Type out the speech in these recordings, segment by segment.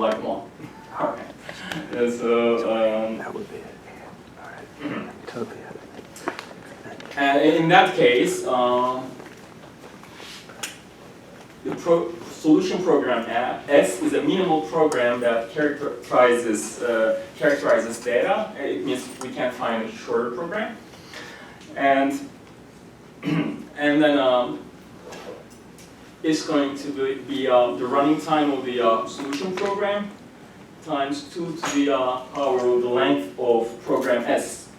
like 1. All right. So, that would be it. All right. Totally. And in that case, the solution program S is a minimal program that characterizes data. It means we can find a shorter program, and then it's going to be the running time of the solution program times 2 to the power of the length of program S.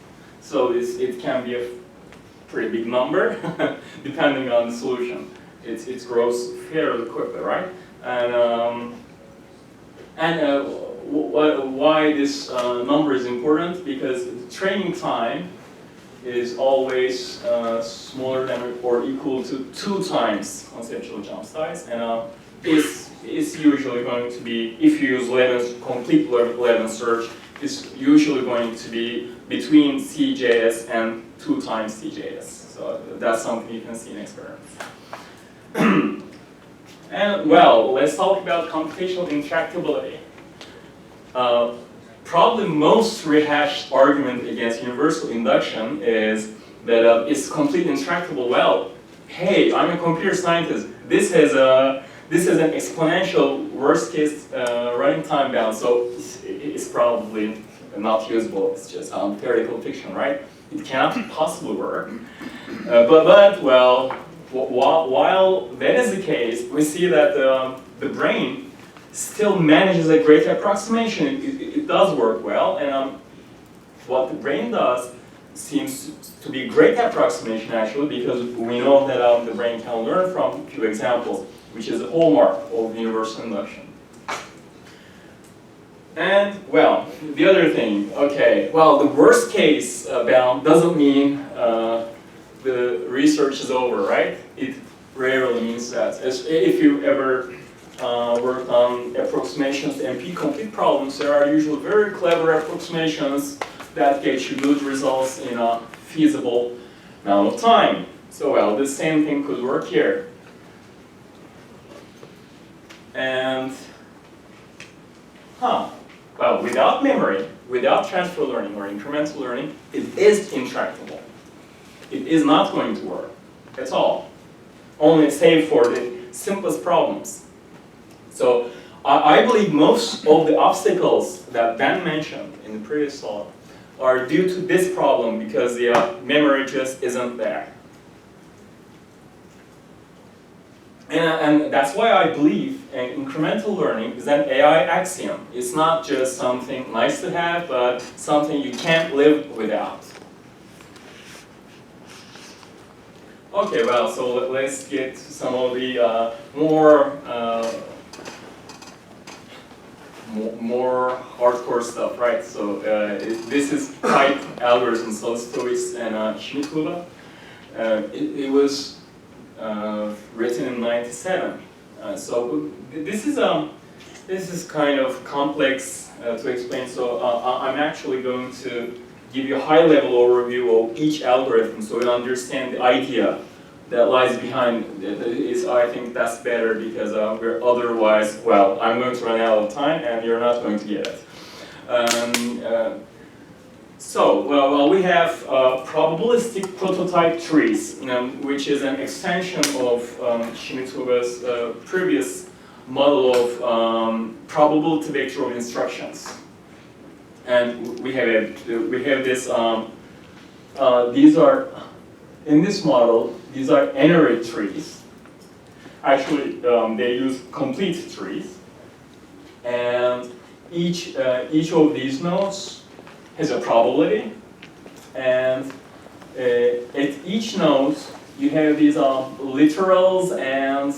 So it can be a pretty big number depending on the solution. It grows fairly quickly, right? And why this number is important? Because the training time is always smaller than or equal to 2 times conceptual jump size, and is usually going to be, if you use complete Levin search, is usually going to be between CJS and 2 times CJS. So that's something you can see in experiments. And well, let's talk about computational intractability. Probably most rehashed argument against universal induction is that it's completely intractable. Well, hey, I'm a computer scientist. This has an exponential worst case running time bound, so it's probably not usable. It's just theoretical fiction, right? It cannot possibly work. But well, while that is the case, we see that the brain still manages a great approximation. It does work well, and what the brain does seems to be a great approximation actually, because we know that the brain can learn from a few examples, which is a hallmark of universal induction. And well, the other thing, okay, well, the worst case bound doesn't mean the research is over, right? It rarely means that. If you ever worked on approximations to NP-complete problems, there are usually very clever approximations that get you good results in a feasible amount of time. So well, the same thing could work here. And, well, without memory, without transfer learning or incremental learning, it is intractable. It is not going to work at all, only save for the simplest problems. So I believe most of the obstacles that Ben mentioned in the previous slide are due to this problem, because the memory just isn't there. And that's why I believe incremental learning is an AI axiom. It's not just something nice to have, but something you can't live without. Okay, well, so let's get to some of the more hardcore stuff, right? So this is type algorithm, so Stoics and Schmidt-Huber. It was written in '97. So this is kind of complex to explain. So I'm actually going to give you a high-level overview of each algorithm, so you understand the idea that lies behind it. I think that's better, because we're otherwise, well, I'm going to run out of time, and you're not going to get it. So, well, we have probabilistic prototype trees, which is an extension of Schmidt-Huber's previous model of probability vector of instructions. And we have this. These are, in this model, these are n-array trees. Actually, they use complete trees, and each of these nodes has a probability, and at each node you have these literals and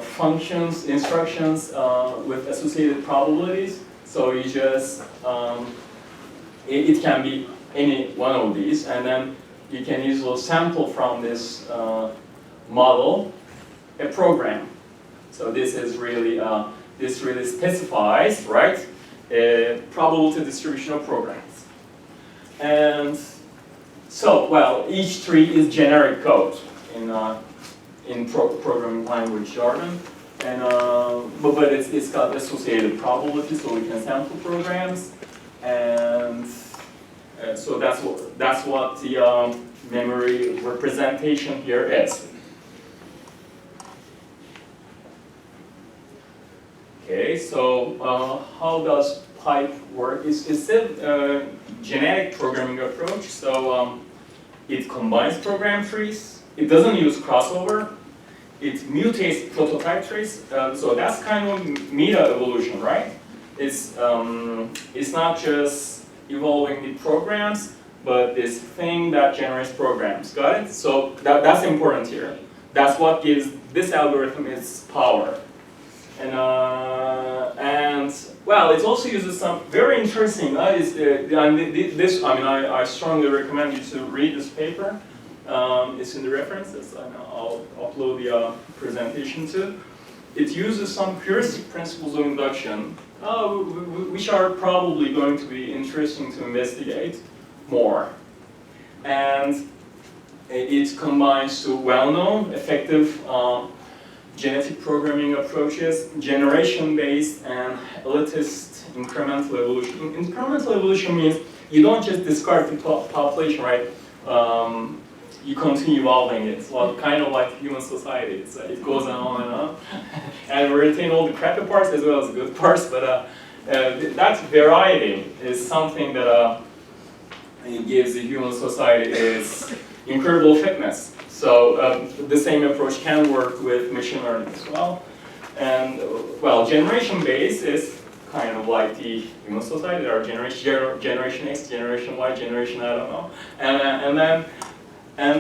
functions, instructions with associated probabilities. So you just it can be any one of these, and then you can easily sample from this model a program. So this is really this really specifies, right, a probability distribution of programs. And so, well, each tree is generic code in programming language jargon. And but it's got associated probability, so we can sample programs, and so that's what the memory representation here is. Okay, so how does pipe work? It's a genetic programming approach. So it combines program trees. It doesn't use crossover. It mutates prototype trees. So that's kind of meta-evolution, right? It's not just evolving the programs, but this thing that generates programs. Got it? So that's important here. That's what gives this algorithm its power. And well, it also uses some very interesting. I strongly recommend you to read this paper. It's in the references, and I'll upload the presentation too. It uses some heuristic principles of induction, which are probably going to be interesting to investigate more. And it combines two well-known, effective genetic programming approaches, generation-based and elitist incremental evolution. Incremental evolution means you don't just discard the population, right? You continue evolving it. It's kind of like human society. It goes on, and we retain all the crappy parts as well as the good parts. But that variety is something that gives the human society its incredible fitness. So the same approach can work with machine learning as well. And well, generation-based is kind of like the human society. There are generation X, generation Y, generation I don't know, and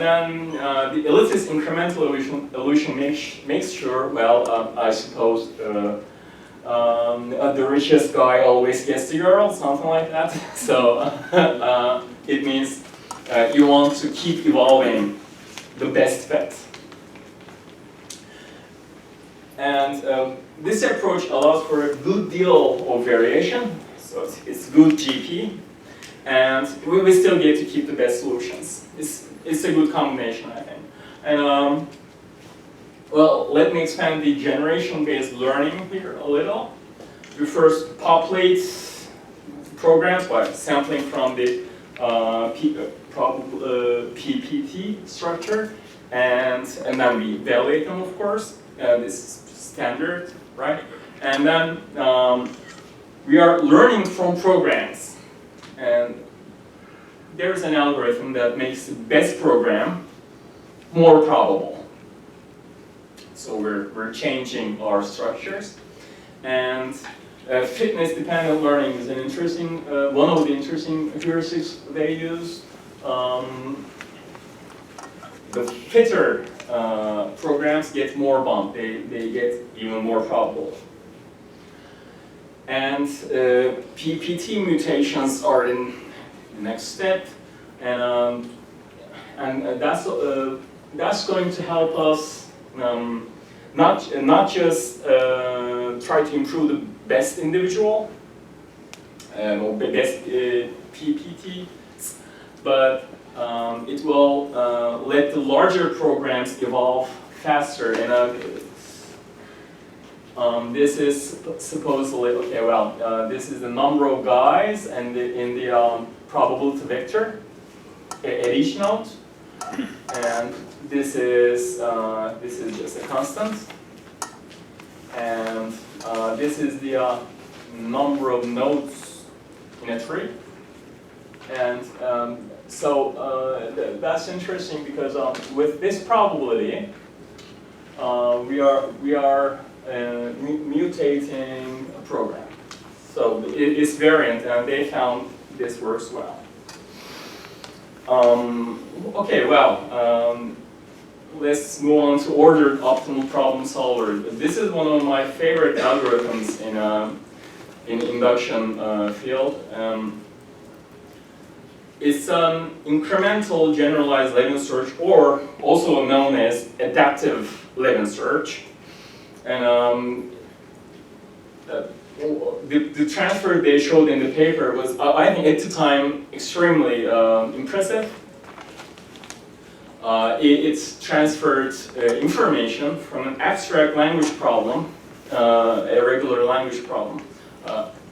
then the elitist incremental evolution makes sure. Well, I suppose the richest guy always gets the girl, something like that. So it means you want to keep evolving the best fit. And this approach allows for a good deal of variation, so it's good GP, and we still get to keep the best solutions. It's a good combination, I think. And well, let me expand the generation-based learning here a little. We first populate programs by sampling from the PPT structure, and then we evaluate them, of course. This is standard, right? And then we are learning from programs, and there's an algorithm that makes the best program more probable. So we're changing our structures, and fitness-dependent learning is an interesting, one of the interesting heuristics they use. The fitter programs get more bump; they get even more probable. And PPT mutations are in the next step, and that's going to help us not just try to improve the best individual or best PPT, but it will let the larger programs evolve faster. And this is supposedly, okay, well, this is the number of guys and in the probability vector at each node, and this is just a constant, and this is the number of nodes in a tree, and so that's interesting because with this probability, we are mutating a program. So it's variant, and they found this works well. Okay, well, let's move on to ordered optimal problem solver. This is one of my favorite algorithms in induction field. It's an incremental generalized Levin search, or also known as adaptive Levin search. And the transfer they showed in the paper was, I think at the time, extremely impressive. It's transferred information from an abstract language problem, a regular language problem.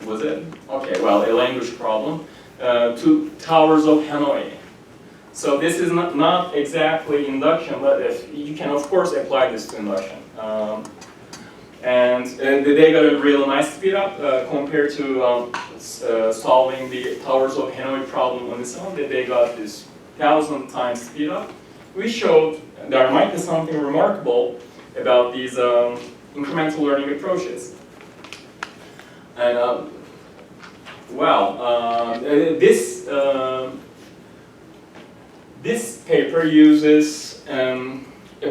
Was it? Okay, well, a language problem, to towers of Hanoi. So this is not exactly induction, but you can, of course, apply this to induction. And they got a real nice speed up compared to solving the towers of Hanoi problem on its own. They got this 1,000 times speed up. We showed there might be something remarkable about these incremental learning approaches. And this paper uses a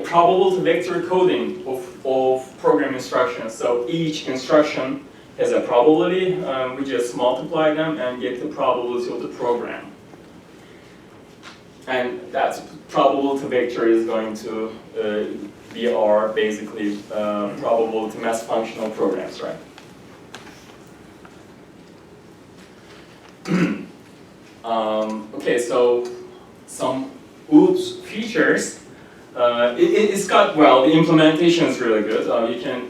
probability vector coding of program instructions. So each instruction has a probability. We just multiply them and get the probability of the program. And that probability vector is going to be our, basically, probability mass functional programs, right? Okay, so some OOPS features. It's got, well, the implementation is really good.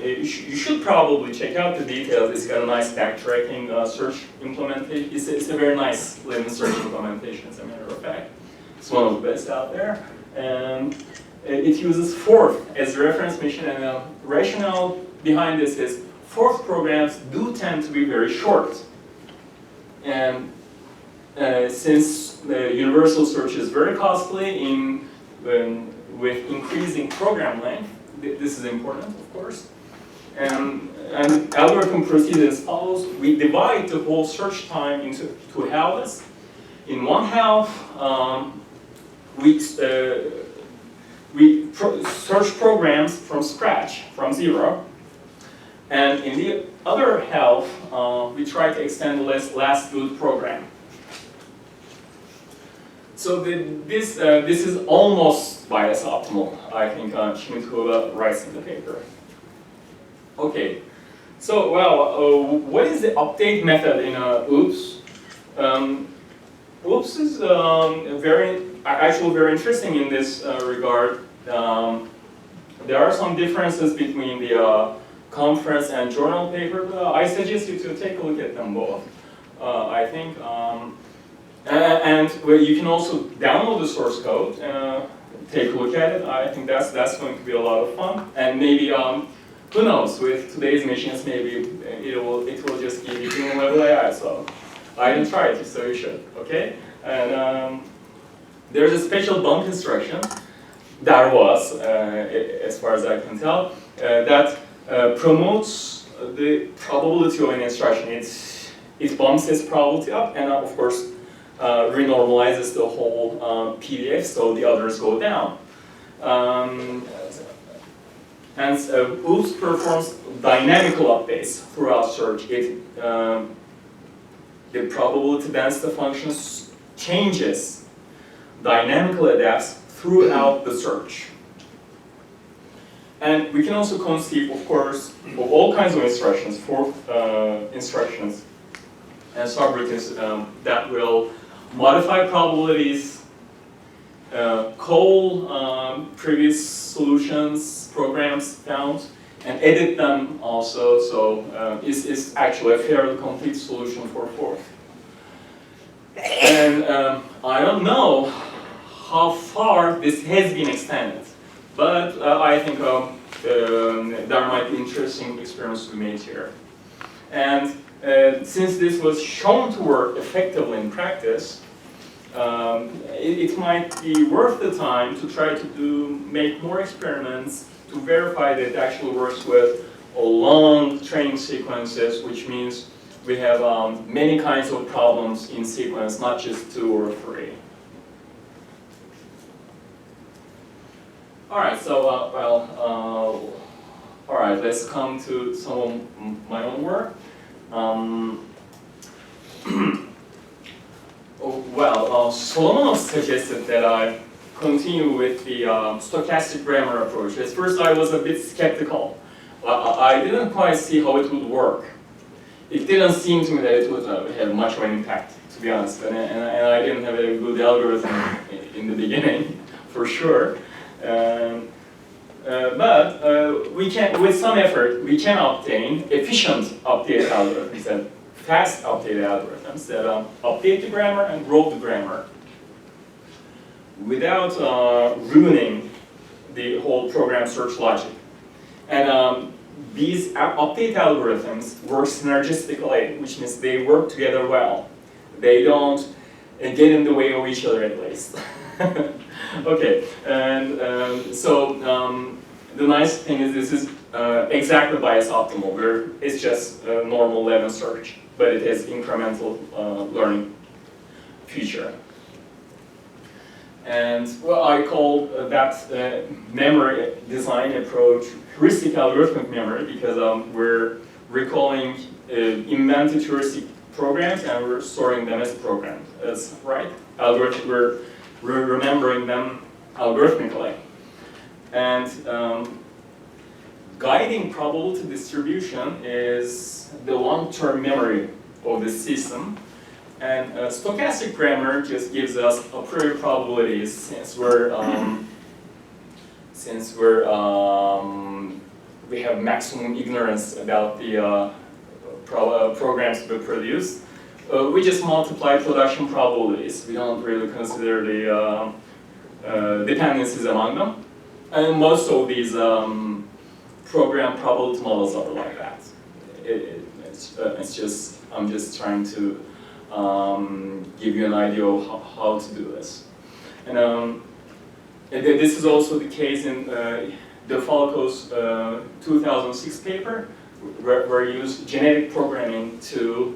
You should probably check out the details. It's got a nice backtracking search implementation. It's a very nice linear search implementation, as a matter of fact. It's one of the best out there. And it uses forth as a reference machine, and the rationale behind this is forth programs do tend to be very short. And since the universal search is very costly with increasing program length, this is important, of course. And algorithm proceeds as follows. We divide the whole search time into two halves. In one half, we search programs from scratch, from zero. And in the other half, we try to extend the last good program. So this is almost bias optimal, I think Schmidt-Huber writes in the paper. Okay, so well, what is the update method in OOPS? OOPS is actually very interesting in this regard. There are some differences between the conference and journal paper. I suggest you to take a look at them both. I think. And you can also download the source code, take a look at it. I think that's going to be a lot of fun. And maybe, who knows, with today's machines, maybe it will just give you human level AI. So I didn't try it, so you should, okay? And there's a special bump instruction, there was, as far as I can tell, that promotes the probability of an instruction. It bumps its probability up, and of course, renormalizes the whole PDF, so the others go down. And OOPS performs dynamical updates throughout search. The probability density function changes, dynamically adapts throughout the search. And we can also conceive, of course, of all kinds of instructions, instructions and subroutines that will modify probabilities, call previous solutions, programs found, and edit them also. So it's actually a fairly complete solution for forth. And I don't know how far this has been extended, but I think there might be interesting experiments to be made here. And since this was shown to work effectively in practice, it might be worth the time to try to make more experiments to verify that it actually works with long training sequences, which means we have many kinds of problems in sequence, not just 2 or 3. All right, so all right, let's come to some of my own work. Solomonov suggested that I continue with the stochastic grammar approach. At first, I was a bit skeptical. I didn't quite see how it would work. It didn't seem to me that it would have much of an impact, to be honest. And I didn't have a good algorithm in the beginning for sure. But we can, with some effort, we can obtain efficient update algorithms and fast update algorithms that update the grammar and grow the grammar without ruining the whole program search logic. And these update algorithms work synergistically, which means they work together well. They don't get in the way of each other, at least. Okay, and so the nice thing is this is exactly bias optimal, where it's just a normal level search, but it has incremental learning feature. And well, I call that memory design approach heuristic algorithmic memory, because we're recalling invented heuristic programs and we're storing them as programs. That's right. We're remembering them algorithmically. And guiding probability distribution is the long-term memory of the system. And stochastic grammar just gives us a priori probabilities, since we have maximum ignorance about the programs we produce. We just multiply production probabilities. We don't really consider the dependencies among them. And most of these program probability models are like that. It's just, I'm just trying to give you an idea of how to do this. And this is also the case in DeFalco's 2006 paper, where he used genetic programming to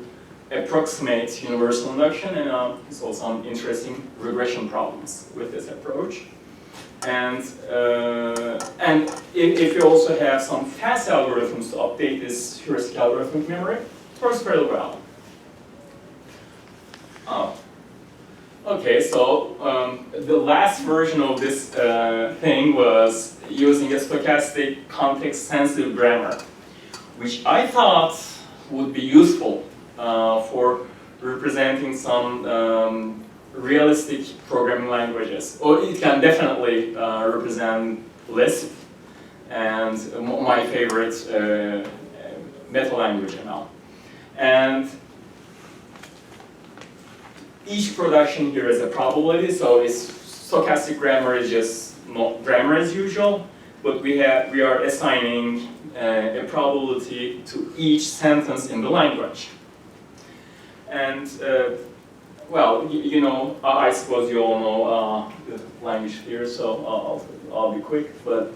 approximate universal induction, and there's also some interesting regression problems with this approach. And if you also have some fast algorithms to update this heuristic algorithmic memory, it works very well. Oh, okay, so the last version of this thing was using a stochastic context-sensitive grammar, which I thought would be useful for representing some realistic programming languages. Or it can definitely represent Lisp and my favorite meta language ML. And each production here is a probability, so it's stochastic grammar is just not grammar as usual, but we are assigning a probability to each sentence in the language. And well, you know, I suppose you all know the language here, so I'll be quick. But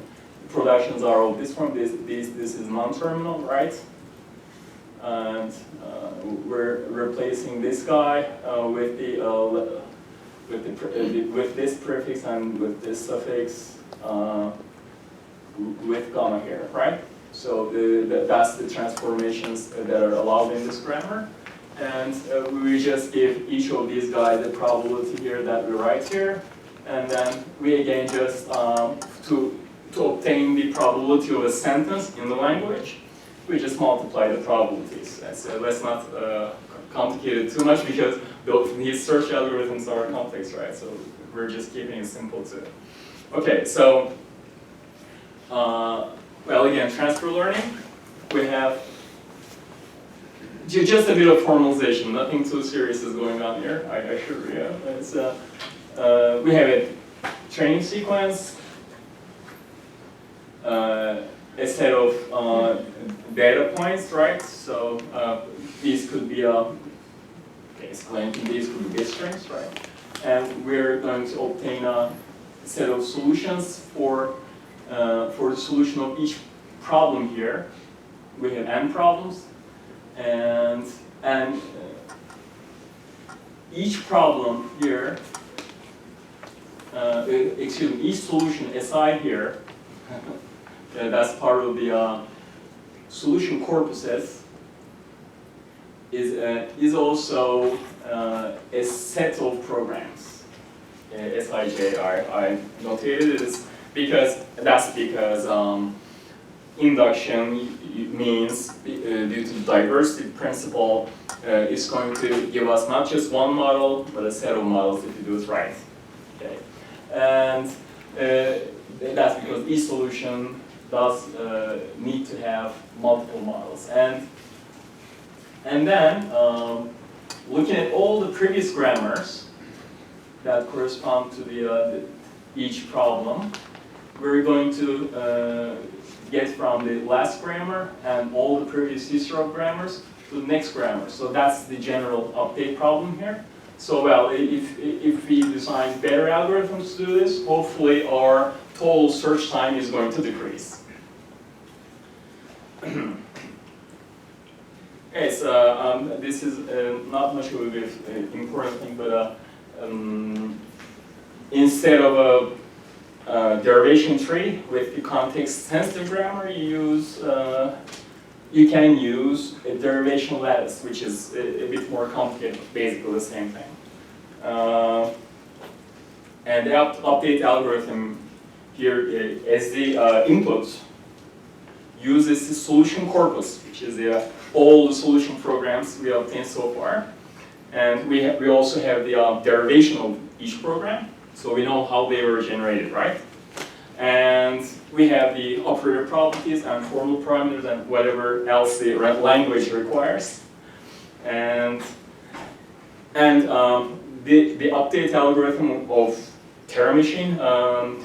productions are all this form. This is non-terminal, right? And we're replacing this guy with this prefix and with this suffix with gamma here, right? So that's the transformations that are allowed in this grammar. And we just give each of these guys a probability here that we write here. And then we again just, to obtain the probability of a sentence in the language, we just multiply the probabilities. So let's not complicate it too much, because these search algorithms are complex, right? So we're just keeping it simple too. Okay, so, well, again, transfer learning. We have just a bit of formalization. Nothing too serious is going on here. I assure you. It's, we have a training sequence, a set of data points, right? So these could be these could be bit strings, right? And we're going to obtain a set of solutions for the solution of each problem here. We have n problems, and each problem here, excuse me, each solution aside here, that's part of the solution corpuses, is also a set of programs. Sij, I notated this because induction means, due to the diversity principle, is going to give us not just one model, but a set of models if you do it right. Okay. And that's because each solution does need to have multiple models. And then, looking at all the previous grammars that correspond to each problem, we're going to get from the last grammar and all the previous history of grammars to the next grammar. So that's the general update problem here. So well, if we design better algorithms to do this, hopefully our total search time is going to decrease. Okay, so this is not much of an important thing, but instead of a derivation tree with the context-sensitive grammar, you can use a derivation lattice, which is a bit more complicated, basically the same thing. And the update algorithm here, as the input, uses the solution corpus, which is all the solution programs we obtained so far. And we also have the derivation of each program, so we know how they were generated, right? And we have the operator properties and formal parameters and whatever else the language requires. And the update algorithm of Terra machine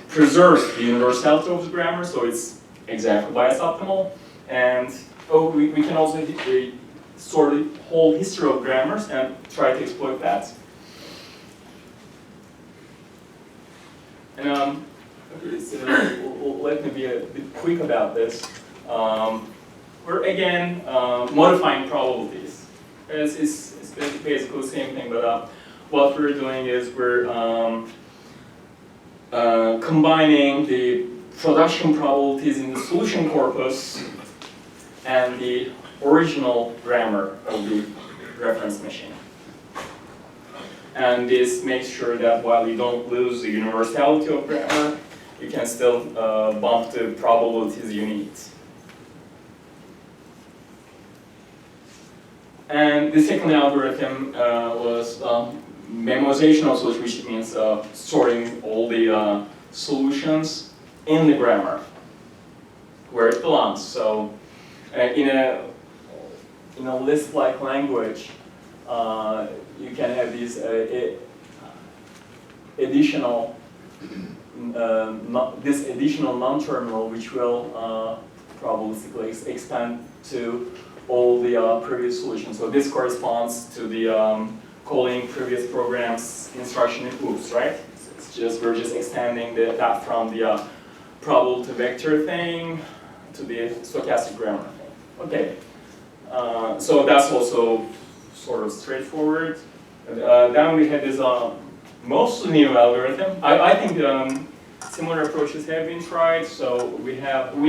preserves the universality of the grammar, so it's exactly bias optimal. And we can also sort the whole history of grammars and try to exploit that. And let me be a bit quick about this. We're again modifying probabilities. It's basically the same thing, but what we're doing is we're combining the production probabilities in the solution corpus and the original grammar of the reference machine. And this makes sure that while you don't lose the universality of grammar, you can still bump the probabilities you need. And the second algorithm was memoization of solutions, which means storing all the solutions in the grammar where it belongs. So in a list-like language, you can have these additional non-terminal, which will probabilistically expand to all the previous solutions. So this corresponds to the calling previous programs instruction in oops, right? It's just we're just extending that from the probable to vector thing to the stochastic grammar thing. Okay, so that's also sort of straightforward. Then we had this mostly new algorithm. I think similar approaches have been tried. So we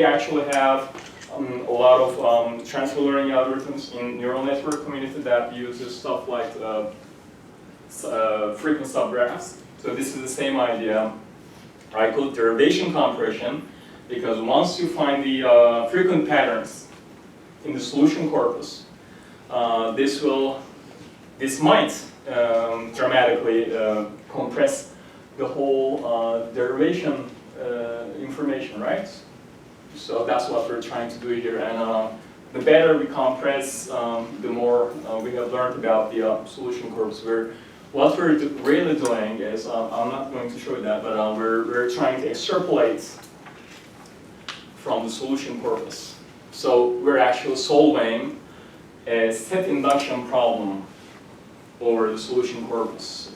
actually have a lot of transfer learning algorithms in neural network community that uses stuff like frequent subgraphs. So this is the same idea. I call it derivation compression, because once you find the frequent patterns in the solution corpus, this might dramatically compress the whole derivation information, right? So that's what we're trying to do here. And the better we compress, the more we have learned about the solution corpus. What we're really doing is, I'm not going to show you that, but we're trying to extrapolate from the solution corpus. So we're actually solving a set induction problem over the solution corpus.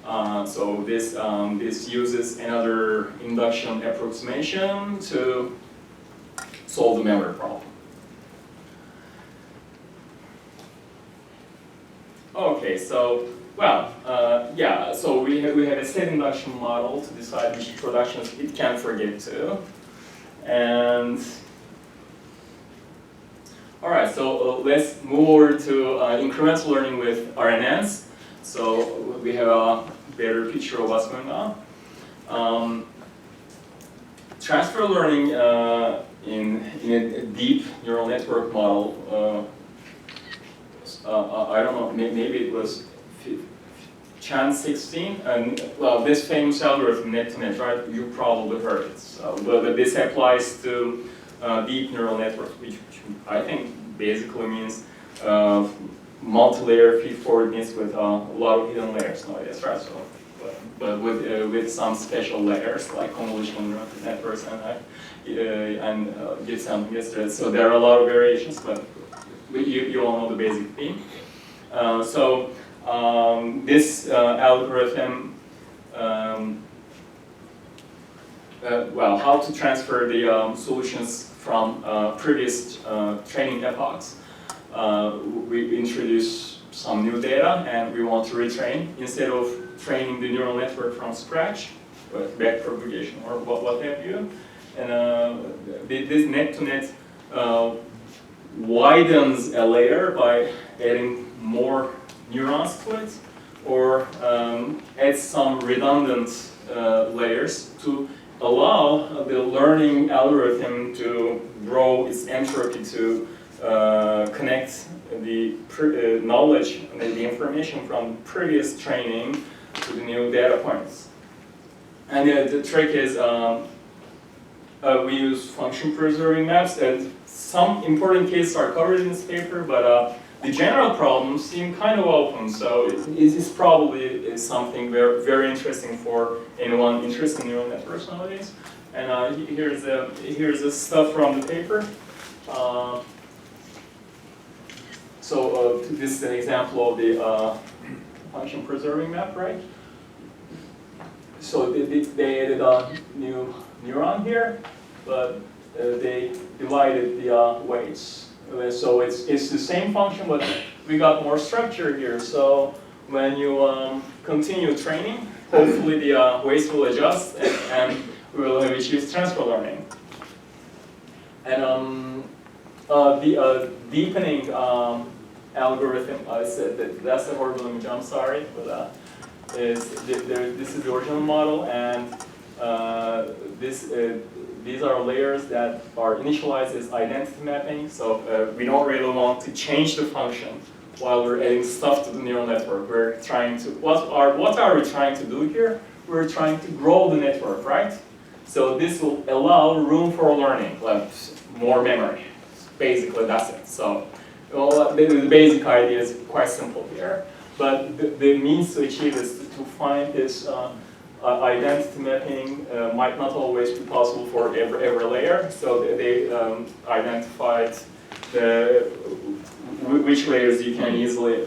So this uses another induction approximation to solve the memory problem. Okay, so well, yeah. So we have a set induction model to decide which productions it can forget to, and all right. So let's move over to incremental learning with RNNs. So we have a better picture of what's going on. Transfer learning in a deep neural network model. I don't know. Maybe it was Chan 16, and well, this famous algorithm, net-to-net, right? You probably heard it. So, but this applies to deep neural networks, which I think basically means multi-layer feed-forward nets with a lot of hidden layers nowadays, right? So, but with some special layers like convolutional neural networks and did something yesterday. So there are a lot of variations, but you all know the basic theme. This algorithm, well, how to transfer the solutions from previous training epochs. We introduce some new data and we want to retrain instead of training the neural network from scratch, back propagation or what have you. And this net-to-net widens a layer by adding more neurons to it, or adds some redundant layers to allow the learning algorithm to grow its entropy to connect the knowledge, the information from previous training to the new data points. And the trick is we use function preserving maps, and some important cases are covered in this paper, but the general problems seem kind of open, so it is probably something very, very interesting for anyone interested in neural networks nowadays. And here's the stuff from the paper. This is an example of the function preserving map, right? So they added a new neuron here, but they divided the weights. So it's the same function, but we got more structure here. So when you continue training, hopefully the weights will adjust and we will achieve transfer learning. And the deepening algorithm, I said that's a horrible image, I'm sorry, but this is the original model, and these are layers that are initialized as identity mapping, so we don't really want to change the function while we're adding stuff to the neural network. We're trying to, what are we trying to do here? We're trying to grow the network, right? So this will allow room for learning, like more memory. Basically, that's it. So well, the basic idea is quite simple here, but the means to achieve is to find this identity mapping might not always be possible for every layer, so they identified which layers you can easily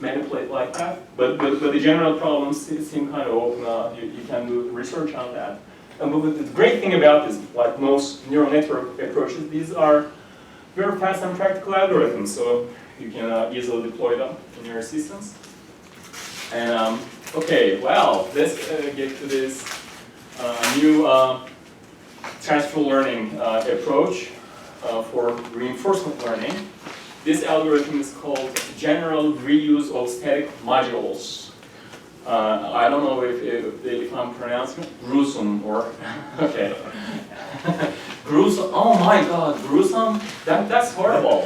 manipulate like that. But the general problems seem kind of open. You can do research on that. And the great thing about this, like most neural network approaches, these are very fast and practical algorithms, so you can easily deploy them in your systems. And okay, well, let's get to this new transfer learning approach for reinforcement learning. This algorithm is called general reuse of static modules. I don't know if I'm pronouncing it gruesome or okay. Gruesome. Oh my God, gruesome. That's horrible.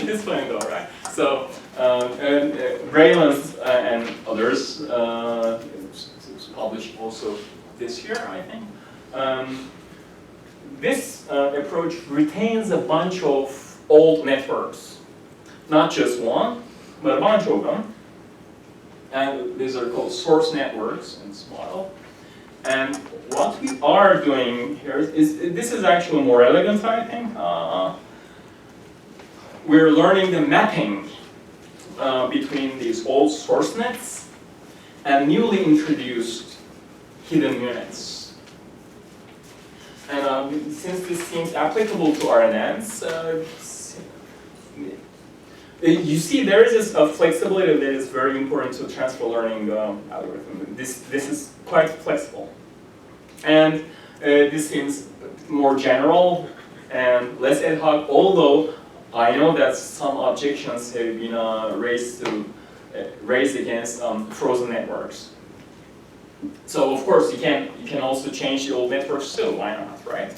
It's funny though, right? So. Raylands and others published also this year, I think. This approach retains a bunch of old networks, not just one, but a bunch of them. And these are called source networks in this model. And what we are doing here is this is actually more elegant, I think. We're learning the mapping between these old source nets and newly introduced hidden units. And since this seems applicable to RNNs, you see there is a flexibility that is very important to transfer learning algorithm. This is quite flexible. And this seems more general and less ad hoc, although I know that some objections have been raised against frozen networks. So of course you can also change the old networks too. Why not, right?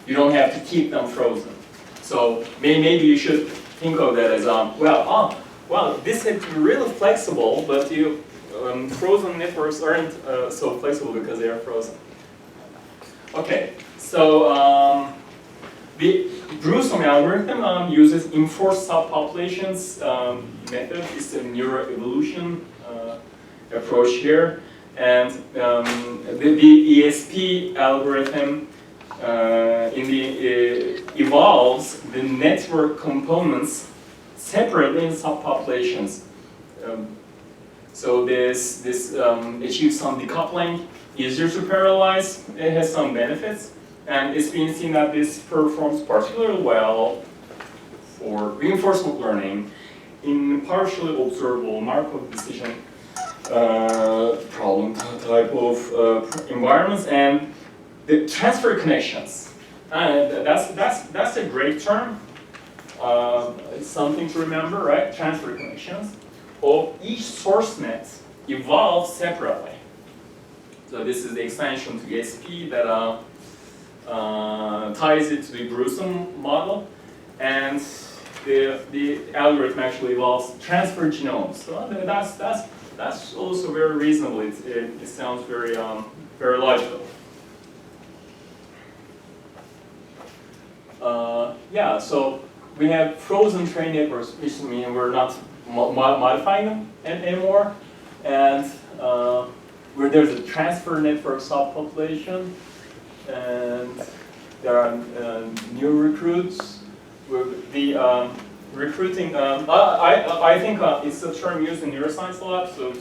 You don't have to keep them frozen. So maybe you should think of that as well, this had to be really flexible, but frozen networks aren't so flexible because they are frozen. Okay, so the Gruesome algorithm uses enforced subpopulations method. It's a Neuroevolution approach here. And the ESP algorithm evolves the network components separately in subpopulations. So this achieves some decoupling, easier to parallelize, it has some benefits, and it's been seen that this performs particularly well for reinforcement learning in partially observable Markov decision problem type of environments, and the transfer connections. That's a great term. It's something to remember, right? Transfer connections of each source net evolve separately. So this is the extension to ESP that ties it to the Gruesome model, and the algorithm actually evolves transfer genomes. So that's also very reasonable. It sounds very very logical. Yeah, so we have frozen train networks, which means we're not modifying them anymore, and where there's a transfer network subpopulation, and there are new recruits. With the recruiting, I think it's a term used in neuroscience a lot. So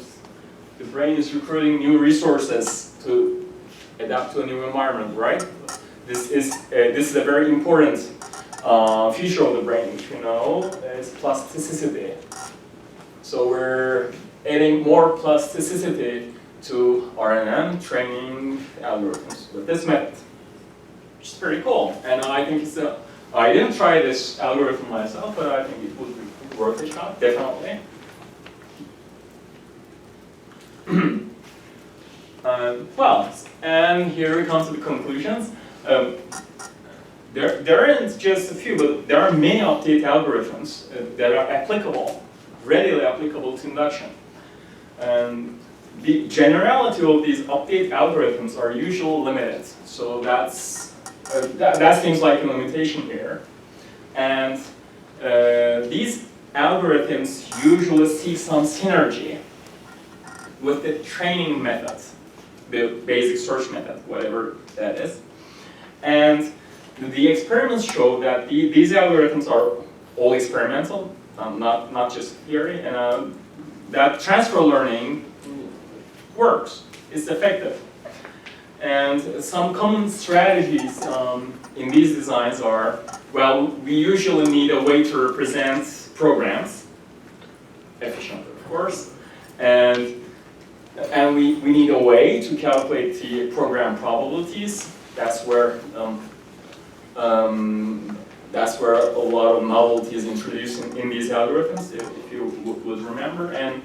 the brain is recruiting new resources to adapt to a new environment, right? This is a very important feature of the brain, which we know is plasticity. So we're adding more plasticity to RNN training algorithms with this method, which is pretty cool. And I think it's I didn't try this algorithm myself, but I think it would be worth a shot, definitely. Well, and here we come to the conclusions. There aren't just a few, but there are many update algorithms that are applicable, readily applicable to induction. And the generality of these update algorithms are usually limited. So that seems like a limitation here. And these algorithms usually see some synergy with the training method, the basic search method, whatever that is. And the experiments show that these algorithms are all experimental, not just theory, and that transfer learning works, it's effective. And some common strategies in these designs are, well, we usually need a way to represent programs, efficiently of course, and we need a way to calculate the program probabilities. That's where a lot of novelty is introduced in these algorithms, if you would remember. And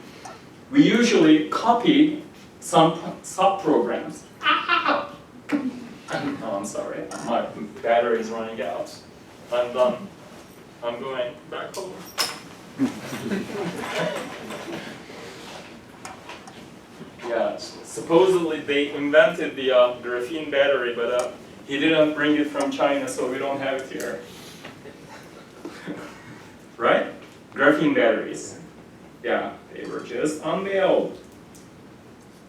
we usually copy some subprograms. Oh, I'm sorry, my battery is running out. I'm done. I'm going back home. Yeah, supposedly they invented the graphene battery, but he didn't bring it from China, so we don't have it here. Right? Graphene batteries. Yeah, they were just unveiled.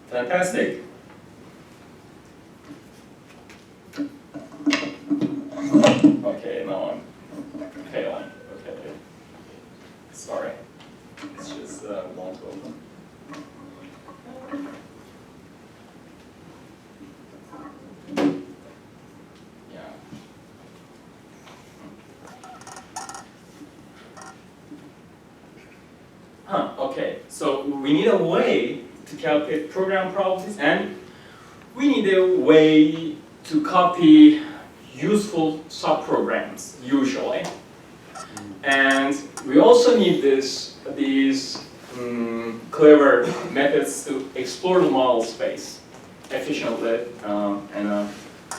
Fantastic. Okay, now I'm failing. Okay. Sorry. It's just won't open. Yeah. Okay, so we need a way to calculate program probabilities, and we need a way to copy useful subprograms, usually. And we also need these clever methods to explore the model space efficiently and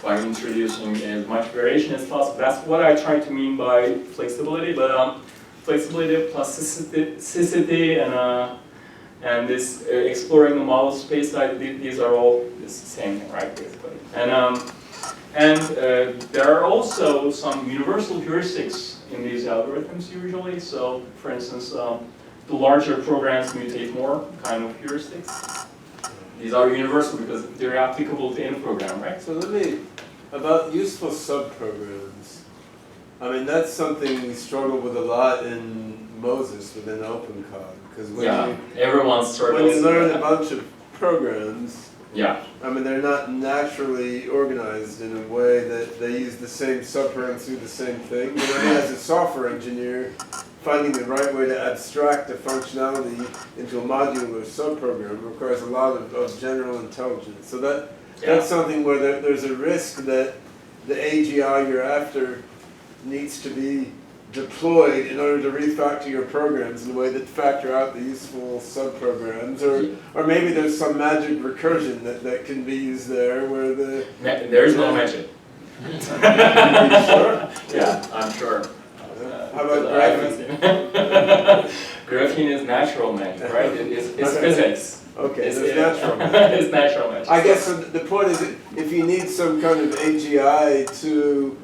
by introducing as much variation as possible. That's what I try to mean by flexibility, but flexibility, plasticity, and this exploring the model space, these are all the same thing, right, basically. And there are also some universal heuristics in these algorithms usually. So, for instance, the larger programs mutate more kind of heuristics. These are universal because they're applicable to any program, right? So about useful subprograms. I mean, that's something we struggle with a lot in Moses within OpenCog. Because when everyone struggles. When you learn a bunch of programs, I mean, they're not naturally organized in a way that they use the same subprograms through the same thing. You know, as a software engineer, finding the right way to abstract a functionality into a modular subprogram requires a lot of general intelligence. So that's something where there's a risk that the AGI you're after needs to be deployed in order to refactor your programs in a way that factor out the useful subprograms, or maybe there's some magic recursion that can be used there where there's no magic. Sure? Yeah, I'm sure. How about graphene? Graphene is natural magic, right? It's physics. Okay, it's natural magic. It's natural magic. I guess the point is, if you need some kind of AGI to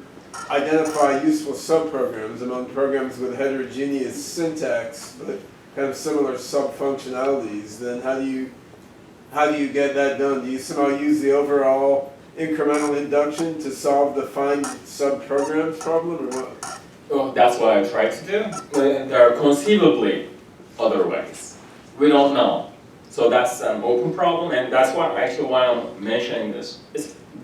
identify useful subprograms among programs with heterogeneous syntax but kind of similar sub-functionalities, then how do you get that done? Do you somehow use the overall incremental induction to solve the find subprograms problem, or what? Well, that's what I tried to do. There are conceivably other ways. We don't know. So that's an open problem, and that's why I'm mentioning this.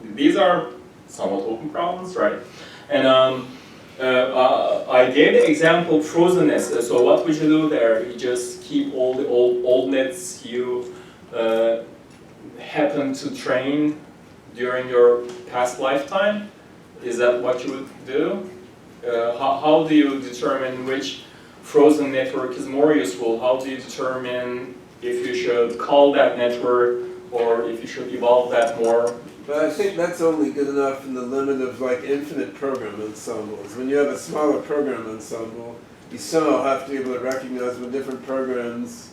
These are somewhat open problems, right? And I gave the example frozenness. So what would you do there? You just keep all the old nets you happen to train during your past lifetime. Is that what you would do? How do you determine which frozen network is more useful? How do you determine if you should call that network or if you should evolve that more? But I think that's only good enough in the limit of like infinite program ensembles. When you have a smaller program ensemble, you somehow have to be able to recognize when different programs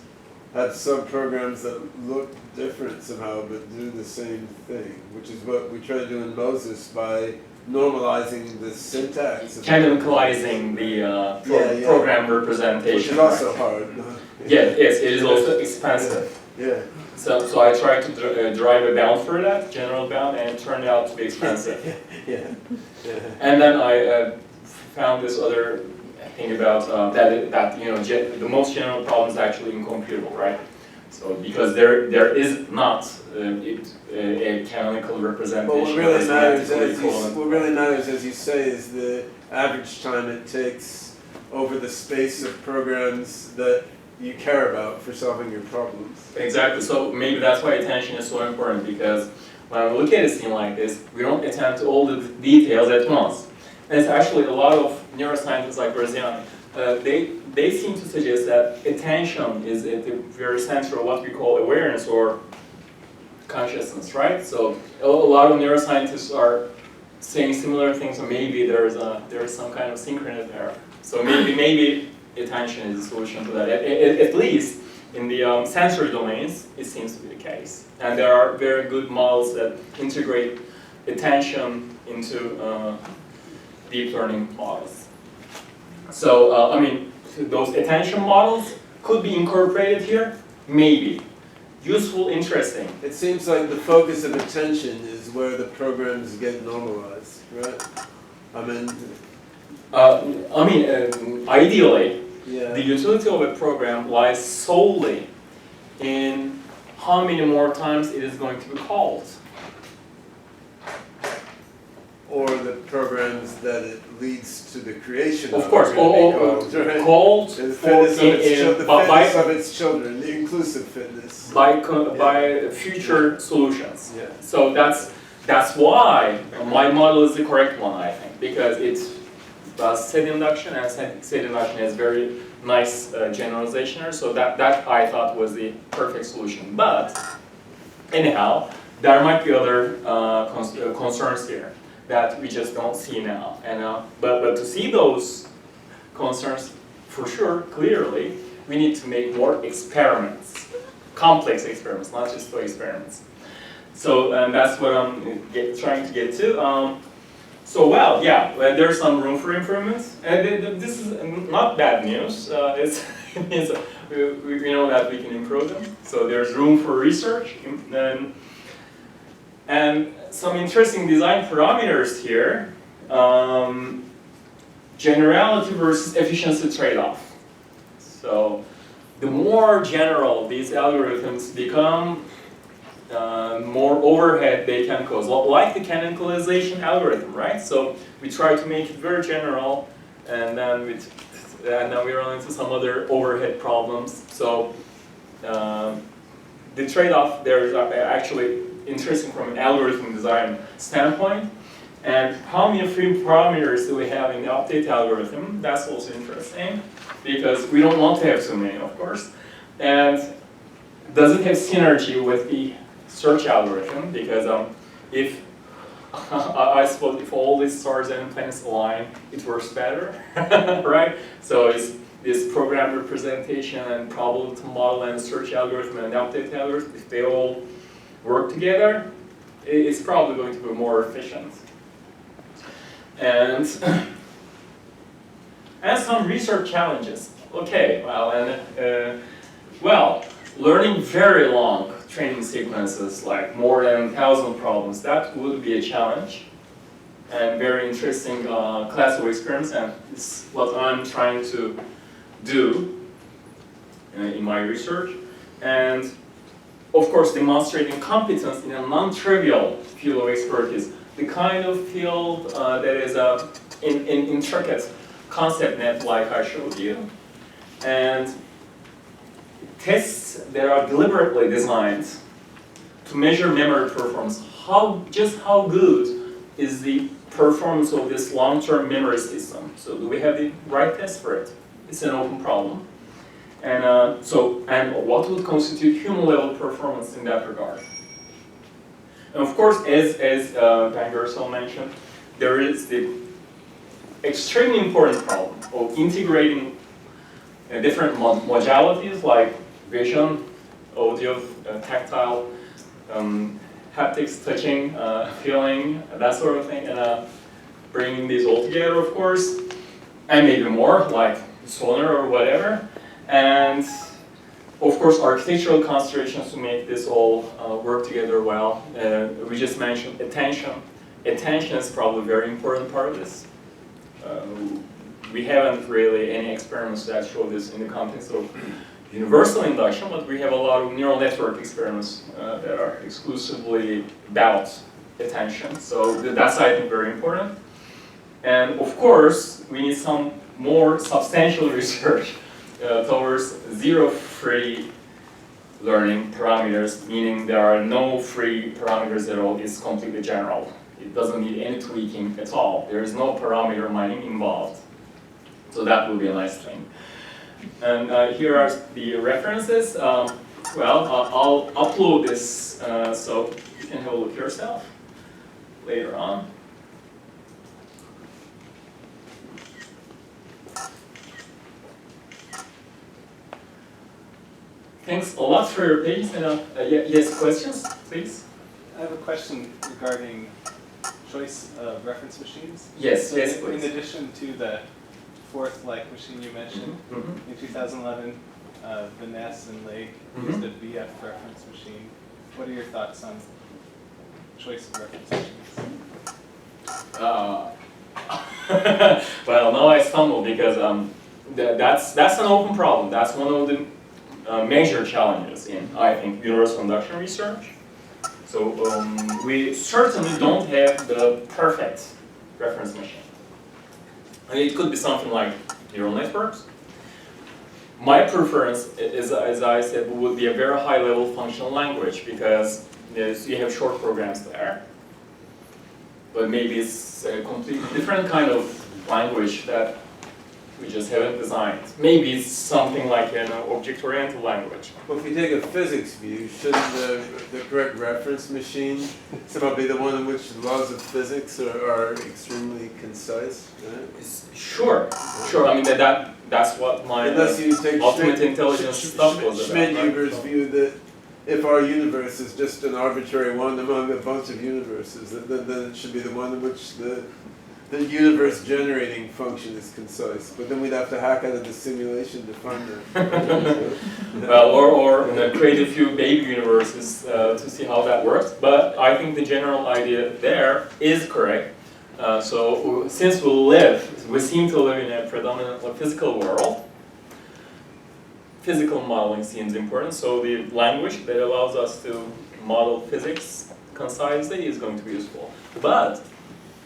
have subprograms that look different somehow but do the same thing, which is what we try to do in Moses by normalizing the syntax. Canonicalizing the program representation. Which is also hard. Yes, it is also expensive. Yeah. So I tried to drive a bound for that, general bound, and it turned out to be expensive. Yeah. And then I found this other thing about that the most general problem is actually incomputable, right? So because there is not a canonical representation. But what really matters, as you say, is the average time it takes over the space of programs that you care about for solving your problems. Exactly. So maybe that's why attention is so important, because when we look at a scene like this, we don't attend to all the details at once. And it's actually a lot of neuroscientists like Graziani, they seem to suggest that attention is at the very center of what we call awareness or consciousness, right? So a lot of neuroscientists are saying similar things, so maybe there is some kind of synchronous there. So maybe attention is the solution to that. At least in the sensory domains, it seems to be the case. And there are very good models that integrate attention into deep learning models. So, I mean, those attention models could be incorporated here, maybe. Useful, interesting. It seems like the focus of attention is where the programs get normalized, right? Ideally, the utility of a program lies solely in how many more times it is going to be called. Or the programs that it leads to the creation of course, called, right? Called the fitness of its children, the inclusive fitness. By future solutions. Yeah. So that's why my model is the correct one, I think, because it does set induction, and set induction has very nice generalization. So that I thought was the perfect solution. But anyhow, there might be other concerns here that we just don't see now. And but to see those concerns for sure, clearly, we need to make more experiments, complex experiments, not just toy experiments. So that's what I'm trying to get to. So well, yeah, there's some room for improvements. And this is not bad news. We know that we can improve them. So there's room for research. And some interesting design parameters here. Generality versus efficiency trade-off. So the more general these algorithms become, more overhead they can cause. Like the canonicalization algorithm, right? So we try to make it very general, and then we run into some other overhead problems. So the trade-off there is actually interesting from an algorithm design standpoint. And how many free parameters do we have in the update algorithm? That's also interesting, because we don't want to have too many, of course. And does it have synergy with the search algorithm? Because if I suppose if all these stars and planets align, it works better, right? So it's this program representation and probability model and search algorithm and update algorithm, if they all work together, it's probably going to be more efficient. And some research challenges. Okay, well, learning very long training sequences, like more than 1,000 problems, that would be a challenge. And very interesting class of experiments, and it's what I'm trying to do in my research. And of course, demonstrating competence in a non-trivial field of expertise, the kind of field that is in intricate concept net like I showed you. And tests that are deliberately designed to measure memory performance. Just how good is the performance of this long-term memory system? So do we have the right test for it? It's an open problem. And and what would constitute human-level performance in that regard? And of course, as Van Gersel mentioned, there is the extremely important problem of integrating different modalities like vision, audio, tactile, haptics, touching, feeling, that sort of thing, and bringing these all together, of course, and maybe more, like sonar or whatever. And of course, architectural considerations to make this all work together well. We just mentioned attention. Attention is probably a very important part of this. We haven't really any experiments that show this in the context of universal induction, but we have a lot of neural network experiments that are exclusively about attention. So that's, I think, very important. And of course, we need some more substantial research towards zero free learning parameters, meaning there are no free parameters at all. It's completely general. It doesn't need any tweaking at all. There is no parameter mining involved. So that would be a nice thing. And here are the references. Well, I'll upload this so you can have a look yourself later on. Thanks a lot for your patience. And yes, questions, please? I have a question regarding choice of reference machines. Yes, so yes, in please. addition to the fourth-like machine you mentioned, in 2011, Vaness and Lake used a VF reference machine. What are your thoughts on choice of reference machines? Well, now I stumble because that's an open problem. That's one of the major challenges in, I think, universal induction research. So we certainly don't have the perfect reference machine. I mean, it could be something like neural networks. My preference, as I said, would be a very high-level functional language because you have short programs there. But maybe it's a completely different kind of language that We just haven't designed. Maybe it's something like an object-oriented language. Well, if you take a physics view, shouldn't the correct reference machine somehow be the one in which the laws of physics are extremely concise? Right? Sure. I mean that's what my Unless you take ultimate intelligence stuff was about. Schmidt-Huber's view that if our universe is just an arbitrary one among a bunch of universes, then it should be the one in which the universe generating function is concise. But then we'd have to hack out of the simulation to find that. Well, or create a few baby universes to see how that works. But I think the general idea there is correct. So since we seem to live in a predominantly physical world, physical modeling seems important. So the language that allows us to model physics concisely is going to be useful. But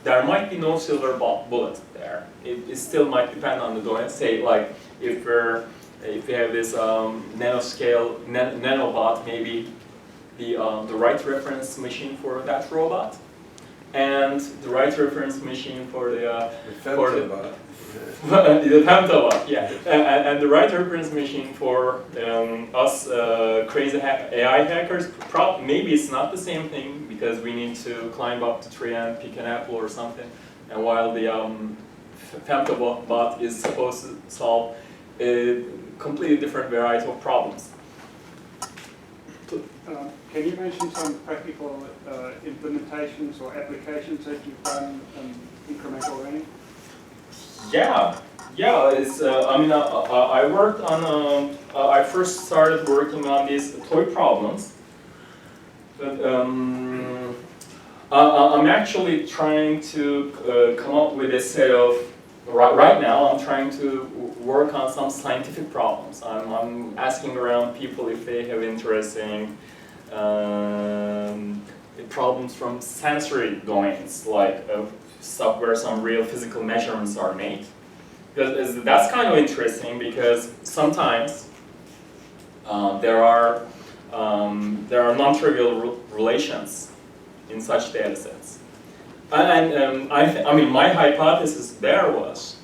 there might be no silver bullet there. It still might depend on the domain. Say, like, if we have this nanoscale nanobot, maybe the right reference machine for that robot, and the right reference machine for the femtobot. The femtobot, yeah, and the right reference machine for us crazy AI hackers. Maybe it's not the same thing because we need to climb up the tree and pick an apple or something, and while the femtobot is supposed to solve a completely different variety of problems. Can you mention some practical implementations or applications that you've done in incremental learning? Yeah. It's. I mean, I worked on. I first started working on these toy problems, but I'm actually trying to come up with a set of. Right now, I'm trying to work on some scientific problems. I'm asking around people if they have interesting problems from sensory domains, like stuff where some real physical measurements are made. Because that's kind of interesting because sometimes there are non-trivial relations in such data sets. And I mean, my hypothesis there was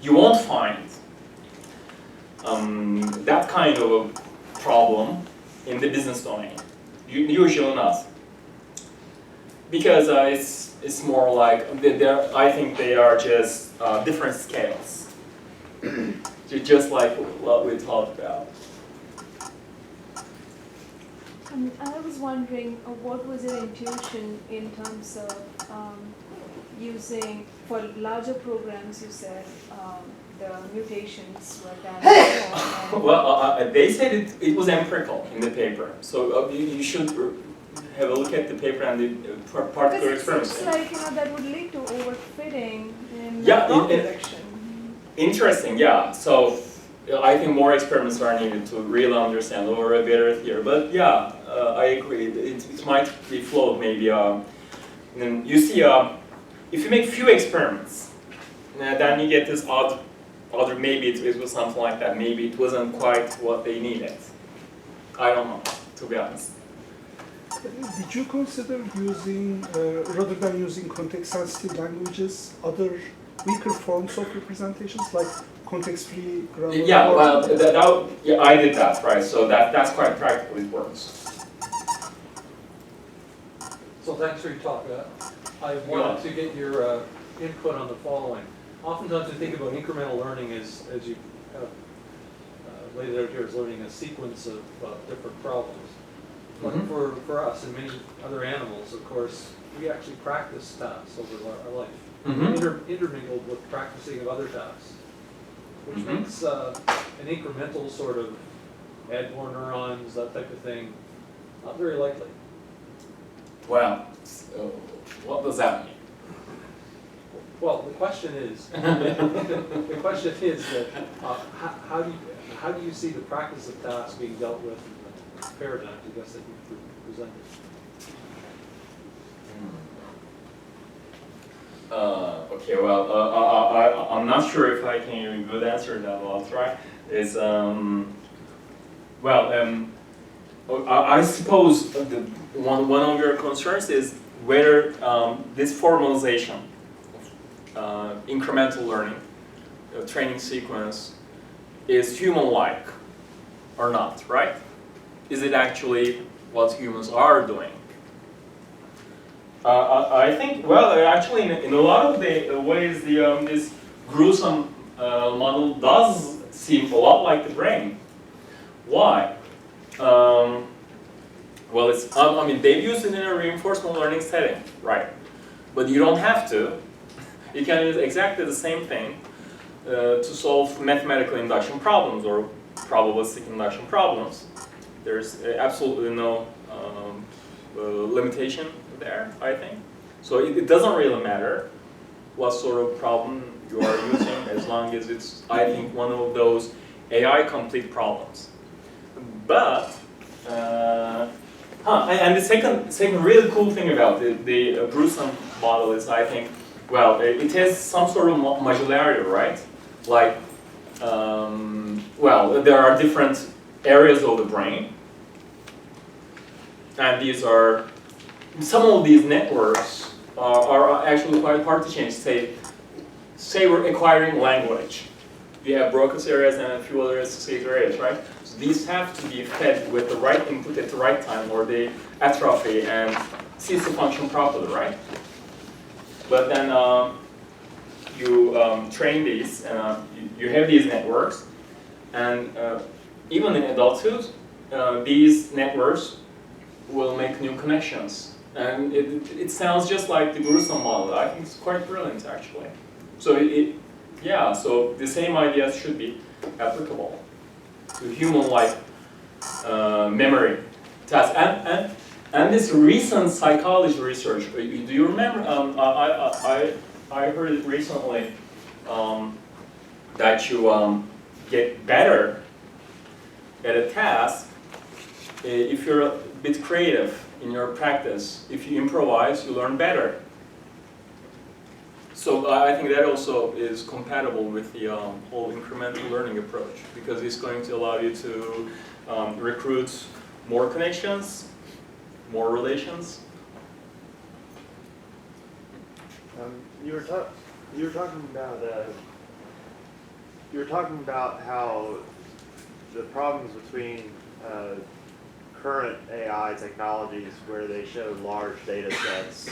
you won't find that kind of a problem in the business domain. Usually not, because it's more like I think they are just different scales, just like what we talked about. I was wondering, what was your intuition in terms of using, for larger programs, you said the mutations were done. Well, they said it was empirical in the paper, so you should have a look at the paper and the particular experiments. It seems like that would lead to overfitting in the wrong direction. Interesting, yeah. So I think more experiments are needed to really understand or a better theory. But yeah, I agree. It might be flawed maybe. And you see, if you make few experiments, then you get this odd. Maybe it was something like that. Maybe it wasn't quite what they needed. I don't know, to be honest. Did you consider using, rather than using context-sensitive languages, other weaker forms of representations like context-free grammar? Yeah, well, yeah, I did that, right? So that's quite practical. It works. So thanks for your talk. I wanted to get your input on the following. Oftentimes we think about incremental learning as you kind of laid it out here, as learning a sequence of different problems. But for us and many other animals, of course, we actually practice tasks over our life, intermingled with practicing of other tasks, which makes an incremental sort of add more neurons, that type of thing, not very likely. Well, so what does that mean? Well, the question is, that how do you see the practice of tasks being dealt with in the paradigms, I guess, that you've presented? Okay, well, I'm not sure if I can give a good answer to that. I'll try. I suppose one of your concerns is whether this formalization of incremental learning training sequence is human-like or not, right? Is it actually what humans are doing? I think, well, actually, in a lot of the ways, this gruesome model does seem a lot like the brain. Why? Well, it's, I mean, they've used it in a reinforcement learning setting, right? But you don't have to. You can use exactly the same thing to solve mathematical induction problems or probabilistic induction problems. There's absolutely no limitation there, I think. So it doesn't really matter what sort of problem you are using as long as it's, I think, one of those AI complete problems. But, and the second really cool thing about the gruesome model is, I think, well, it has some sort of modularity, right? Like, well, there are different areas of the brain, and these are, some of these networks are actually quite hard to change. Say we're acquiring language. You have Broca's areas and a few other associated areas, right? So these have to be fed with the right input at the right time, or they atrophy and cease to function properly, right? But then you train these, and you have these networks, and even in adulthood, these networks will make new connections. And it sounds just like the gruesome model. I think it's quite brilliant, actually. So yeah, so the same ideas should be applicable to human-like memory tasks. And this recent psychology research, do you remember? I heard it recently that you get better at a task if you're a bit creative in your practice. If you improvise, you learn better. So I think that also is compatible with the whole incremental learning approach, because it's going to allow you to recruit more connections, more relations. You were talking about how the problems between current AI technologies, where they show large data sets,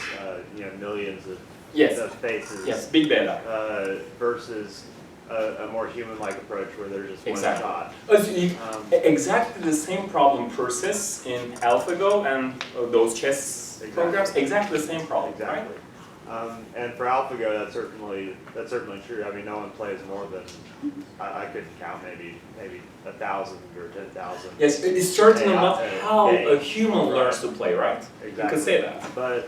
millions of faces. Yes, big data. Versus a more human-like approach where there's just one shot. Exactly the same problem persists in AlphaGo and those chess programs. Exactly the same problem, exactly. Right? And for AlphaGo, that's certainly true. I mean, no one plays more than I couldn't count, maybe 1,000 or 10,000. Yes, it's certainly not how a human learns to play, right? Exactly. You could say that. But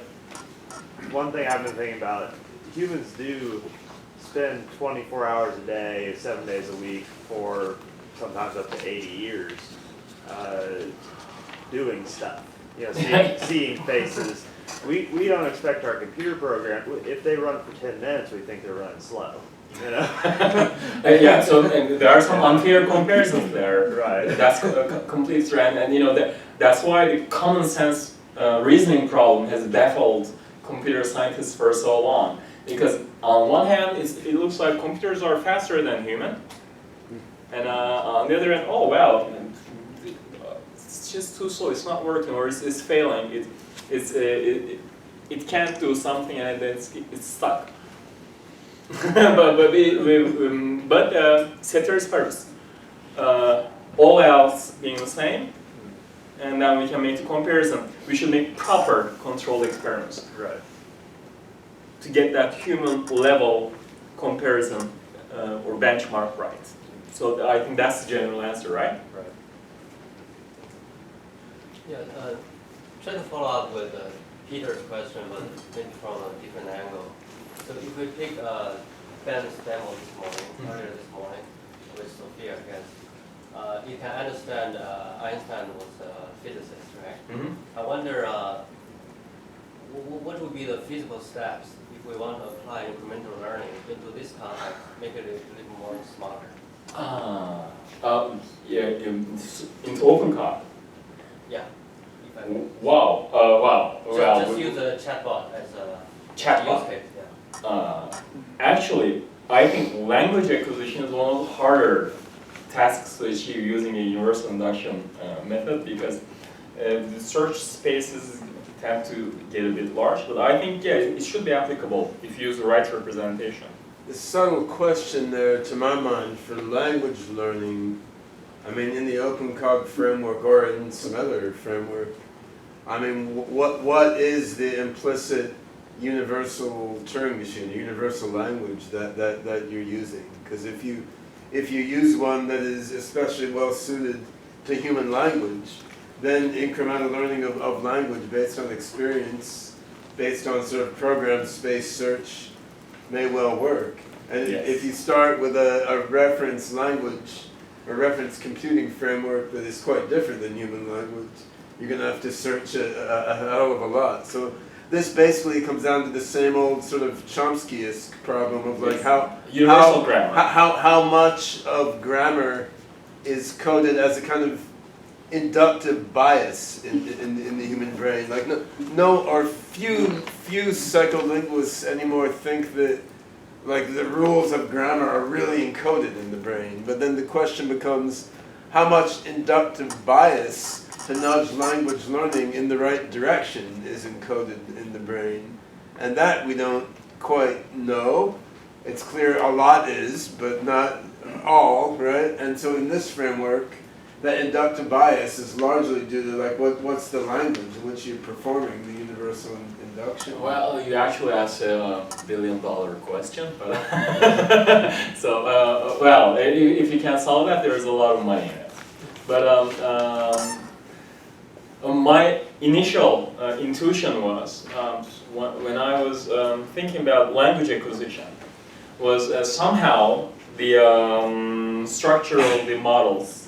one thing I've been thinking about, humans do spend 24 hours a day, 7 days a week for sometimes up to 80 years doing stuff. Seeing faces. We don't expect our computer program, if they run for 10 minutes, we think they're running slow. Yeah, so there are some unfair comparisons there. Right. That's a complete trend, and that's why the common sense reasoning problem has baffled computer scientists for so long. Because on one hand, it looks like computers are faster than human, and on the other hand, oh well, it's just too slow. It's not working, or it's failing. It can't do something, and it's stuck. but ceteris paribus, all else being the same, and then we can make the comparison. We should make proper controlled experiments, right, to get that human level comparison or benchmark right. So I think that's the general answer, right? Right. Yeah. Try to follow up with Peter's question, but maybe from a different angle. So if we take Ben's demo this morning, earlier this morning, with Sophia, I guess, you can understand Einstein was a physicist, right? Mm-hmm. I wonder what would be the feasible steps if we want to apply incremental learning into this context, make it a little more smarter? Yeah, into OpenCog. Yeah. Wow. Wow. Just use a chatbot as a chatbot. use case. Yeah. Actually, I think language acquisition is one of the harder tasks to achieve using a universal induction method, because the search spaces tend to get a bit large, but I think, yeah, it should be applicable if you use the right representation. The subtle question there, to my mind, for language learning, I mean, in the OpenCog framework or in some other framework, I mean, what is the implicit universal Turing machine, universal language that you're using? Because if you use one that is especially well suited to human language, then incremental learning of language based on experience, based on sort of program space search, may well work. And Yes. if you start with a reference language, a reference computing framework that is quite different than human language, you're going to have to search a hell of a lot. So this basically comes down to the same old sort of Chomsky-esque problem of like Universal grammar. how much of grammar is coded as a kind of inductive bias in the human brain. Like few psycholinguists anymore think that like the rules of grammar are really encoded in the brain. But then the question becomes, how much inductive bias to nudge language learning in the right direction is encoded in the brain? And that we don't quite know. It's clear a lot is, but not all, right? And so in this framework, that inductive bias is largely due to like what's the language in which you're performing the universal induction. Well, you actually asked a billion-dollar question, but so well, if you can solve that, there's a lot of money in it. But my initial intuition was when I was thinking about language acquisition was somehow the structure of the models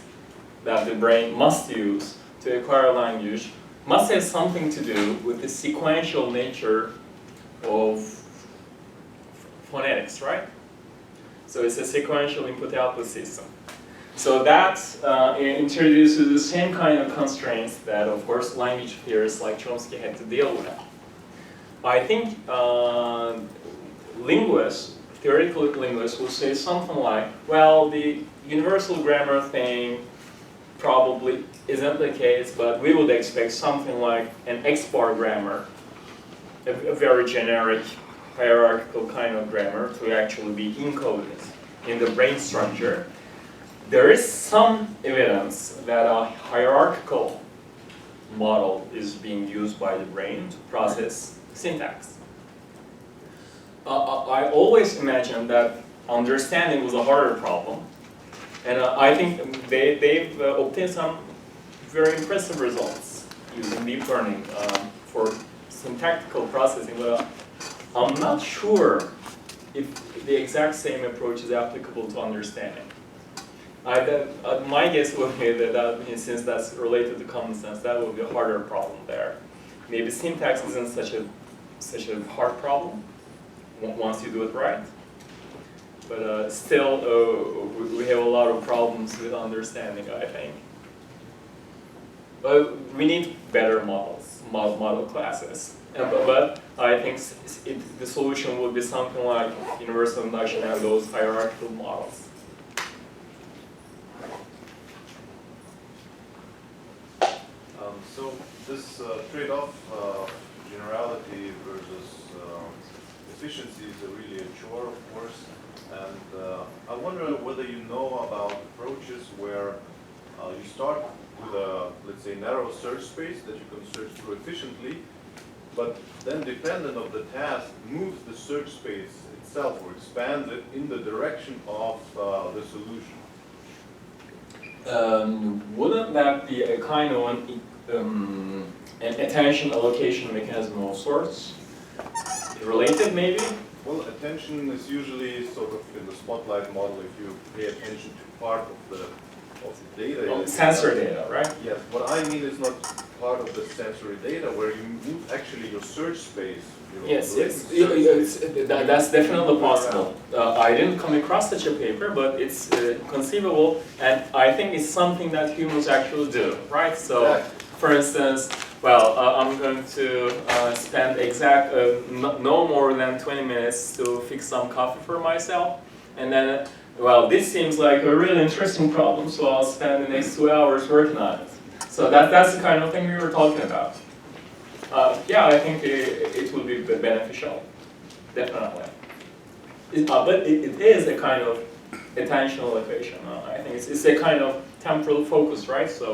that the brain must use to acquire language must have something to do with the sequential nature of phonetics, right? So it's a sequential input-output system. So that introduces the same kind of constraints that, of course, language theorists like Chomsky had to deal with. I think linguists, theoretical linguists, will say something like, well, the universal grammar thing probably isn't the case, but we would expect something like an X-bar grammar, a very generic hierarchical kind of grammar to actually be encoded in the brain structure. There is some evidence that a hierarchical model is being used by the brain to process syntax. I always imagined that understanding was a harder problem. And I think they've obtained some very impressive results using deep learning for syntactical processing, but I'm not sure if the exact same approach is applicable to understanding. My guess would be that since that's related to common sense, that would be a harder problem there. Maybe syntax isn't such a hard problem once you do it right. But still, we have a lot of problems with understanding, I think. But we need better models, model classes. But I think the solution would be something like universal induction and those hierarchical models. So this trade-off, generality versus efficiency is really a chore, of course. And I wonder whether you know about approaches where you start with a, let's say, narrow search space that you can search through efficiently, but then dependent of the task, moves the search space itself or expands it in the direction of the solution. Wouldn't that be a kind of an attention allocation mechanism of sorts? Related, maybe? Well, attention is usually sort of in the spotlight model if you pay attention to part of the data. Oh, sensor data, right? Yes. What I mean is not part of the sensory data where you move actually your search space. Yes, that's definitely possible. I didn't come across such a paper, but it's conceivable, and I think it's something that humans actually do, right? So, for instance, well, I'm going to spend no more than 20 minutes to fix some coffee for myself. And then, well, this seems like a really interesting problem, so I'll spend the next 2 hours working on it. So that's the kind of thing we were talking about. Yeah, I think it will be beneficial, definitely. But it is a kind of attentional equation. I think it's a kind of temporal focus, right? So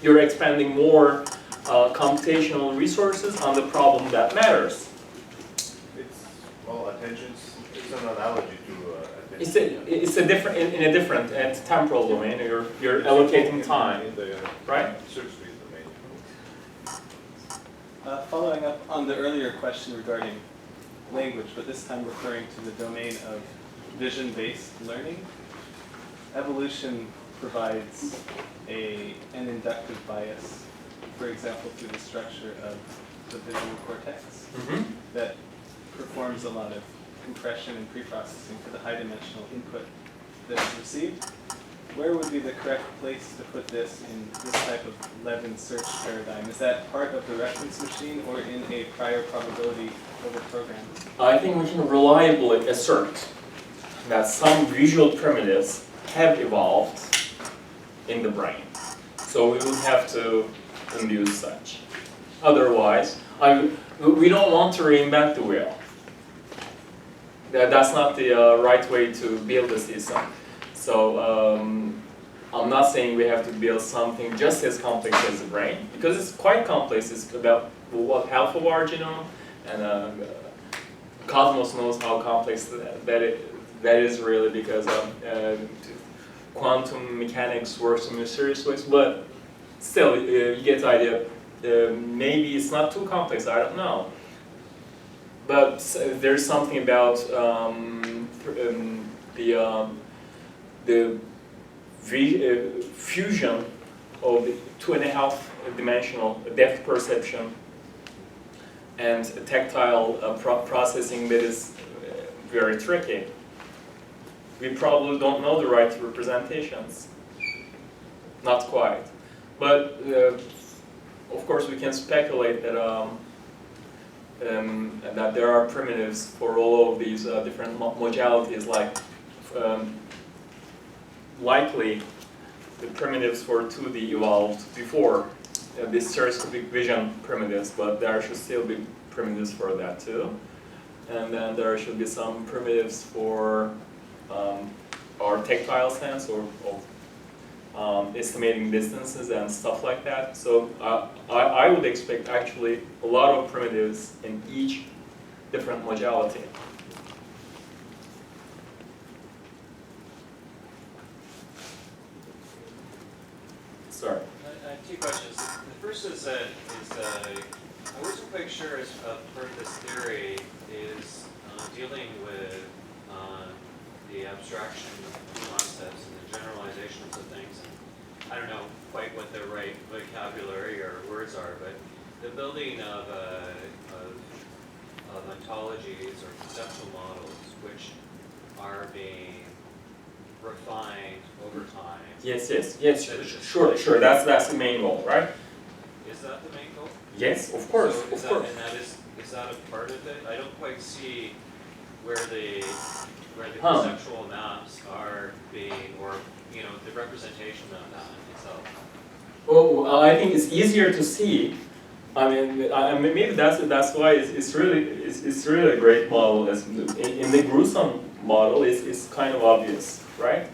you're expending more computational resources on the problem that matters. It's, well, attention, it's an analogy to attention. It's a different in a different temporal domain. You're allocating time, In the right? search field domain. Following up on the earlier question regarding language, but this time referring to the domain of vision-based learning, evolution provides an inductive bias, for example, through the structure of the visual cortex that performs a lot of compression and preprocessing for the high-dimensional input that is received. Where would be the correct place to put this in this type of Levin search paradigm? Is that part of the reference machine or in a prior probability over program? I think we can reliably assert that some visual primitives have evolved in the brain. So we would have to induce such. Otherwise, we don't want to reinvent the wheel. That's not the right way to build a system. So I'm not saying we have to build something just as complex as the brain, because it's quite complex. It's about what half of our genome, and Cosmos knows how complex that is really, because quantum mechanics works in mysterious ways. But still, you get the idea. Maybe it's not too complex. I don't know. But there's something about the fusion of the 2.5-dimensional depth perception and tactile processing that is very tricky. We probably don't know the right representations. Not quite. But of course we can speculate that that there are primitives for all of these different modalities, like likely the primitives for 2D evolved before these stereoscopic vision primitives, but there should still be primitives for that too. And then there should be some primitives for our tactile sense or estimating distances and stuff like that. So I would expect actually a lot of primitives in each different modality. Sorry. I have two questions. The first is I wasn't quite sure if part of this theory is dealing with the abstraction of concepts and the generalizations of things. I don't know quite what the right vocabulary or words are, but the building of ontologies or conceptual models which are being refined over time. Yes, sure. That's the main goal, right? Is that the main goal? Yes, of course, So of course. And is that a part of it? I don't quite see where the conceptual maps are being, or the representation of that itself. Well, I think it's easier to see. I mean maybe that's why it's really a great model. In the gruesome model, it's kind of obvious, right?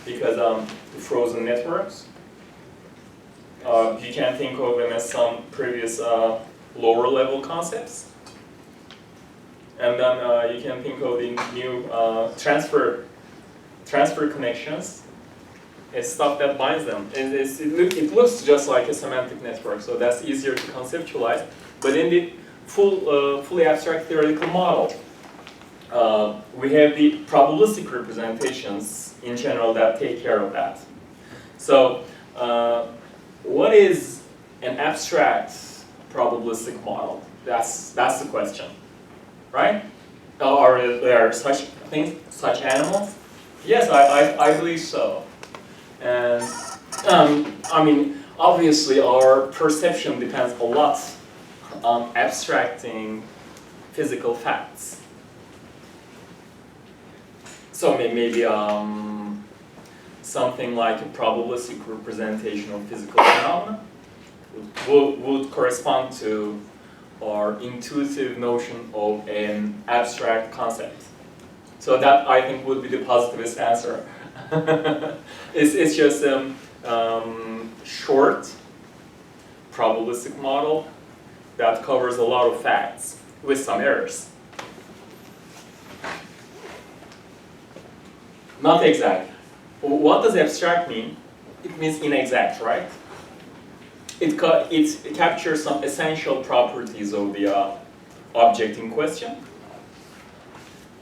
Because the frozen networks, you can think of them as some previous lower level concepts. And then you can think of the new transfer connections as stuff that binds them. And it looks just like a semantic network, so that's easier to conceptualize. But in the fully abstract theoretical model, we have the probabilistic representations in general that take care of that. So what is an abstract probabilistic model? That's the question. Right? Are there such things, such animals? Yes, I believe so. And I mean, obviously our perception depends a lot on abstracting physical facts. So maybe something like a probabilistic representation of physical phenomena would correspond to our intuitive notion of an abstract concept. So that, I think, would be the positivist answer. It's just a short probabilistic model that covers a lot of facts with some errors. Not exact. What does abstract mean? It means inexact, right? It captures some essential properties of the object in question,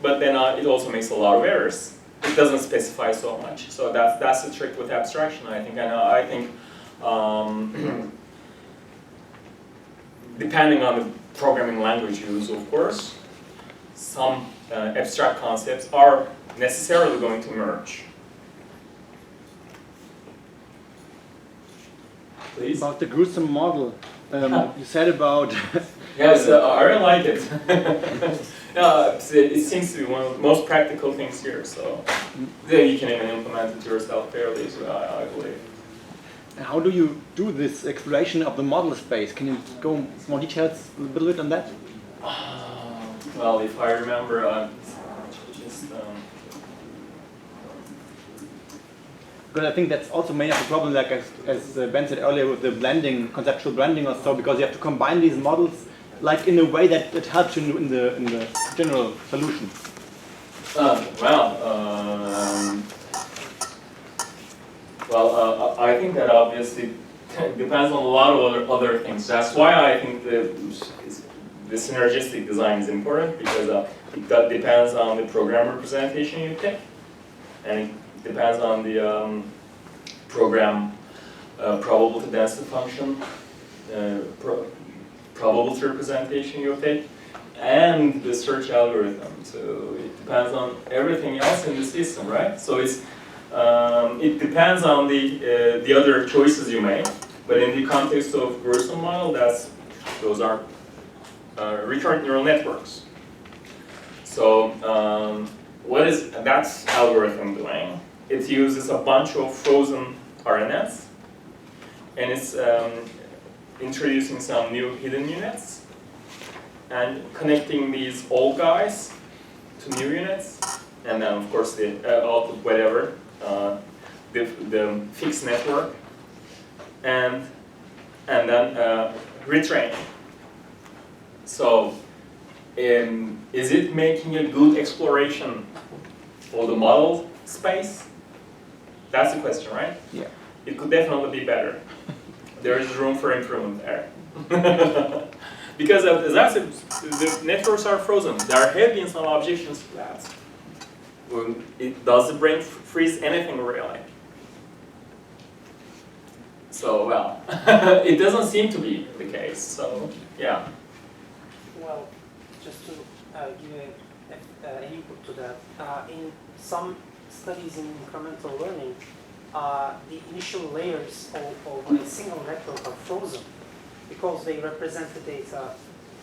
but then it also makes a lot of errors. It doesn't specify so much. So that's the trick with abstraction, I think. And I think depending on the programming language used, of course, some abstract concepts are necessarily going to merge. Please? About the gruesome model, you said about... Yes, I really like it. It seems to be one of the most practical things here, so you can even implement it yourself fairly easily, I believe. How do you do this exploration of the model space? Can you go more details a little bit on that? Well, if I remember, because I think that's also many of the problem, like as Ben said earlier, with the blending, conceptual blending or so, because you have to combine these models like in a way that it helps you in the general solution. I think that obviously depends on a lot of other things. That's why I think the synergistic design is important, because that depends on the program representation you pick, and it depends on the program probability density function, probability representation you pick, and the search algorithm. So it depends on everything else in the system, right? So it depends on the other choices you make, but in the context of gruesome model, those are recurrent neural networks. So what is that algorithm doing? It uses a bunch of frozen RNNs, and it's introducing some new hidden units and connecting these old guys to new units, and then of course the output whatever, the fixed network, and then retraining. So is it making a good exploration for the model space? That's the question, right? Yeah. It could definitely be better. There is room for improvement there. Because as I said, the networks are frozen. There have been some objections to that. Does the brain freeze anything really? So, well, it doesn't seem to be the case, so, yeah. Well, just to give an input to that, in some studies in incremental learning, the initial layers of a single network are frozen because they represent the data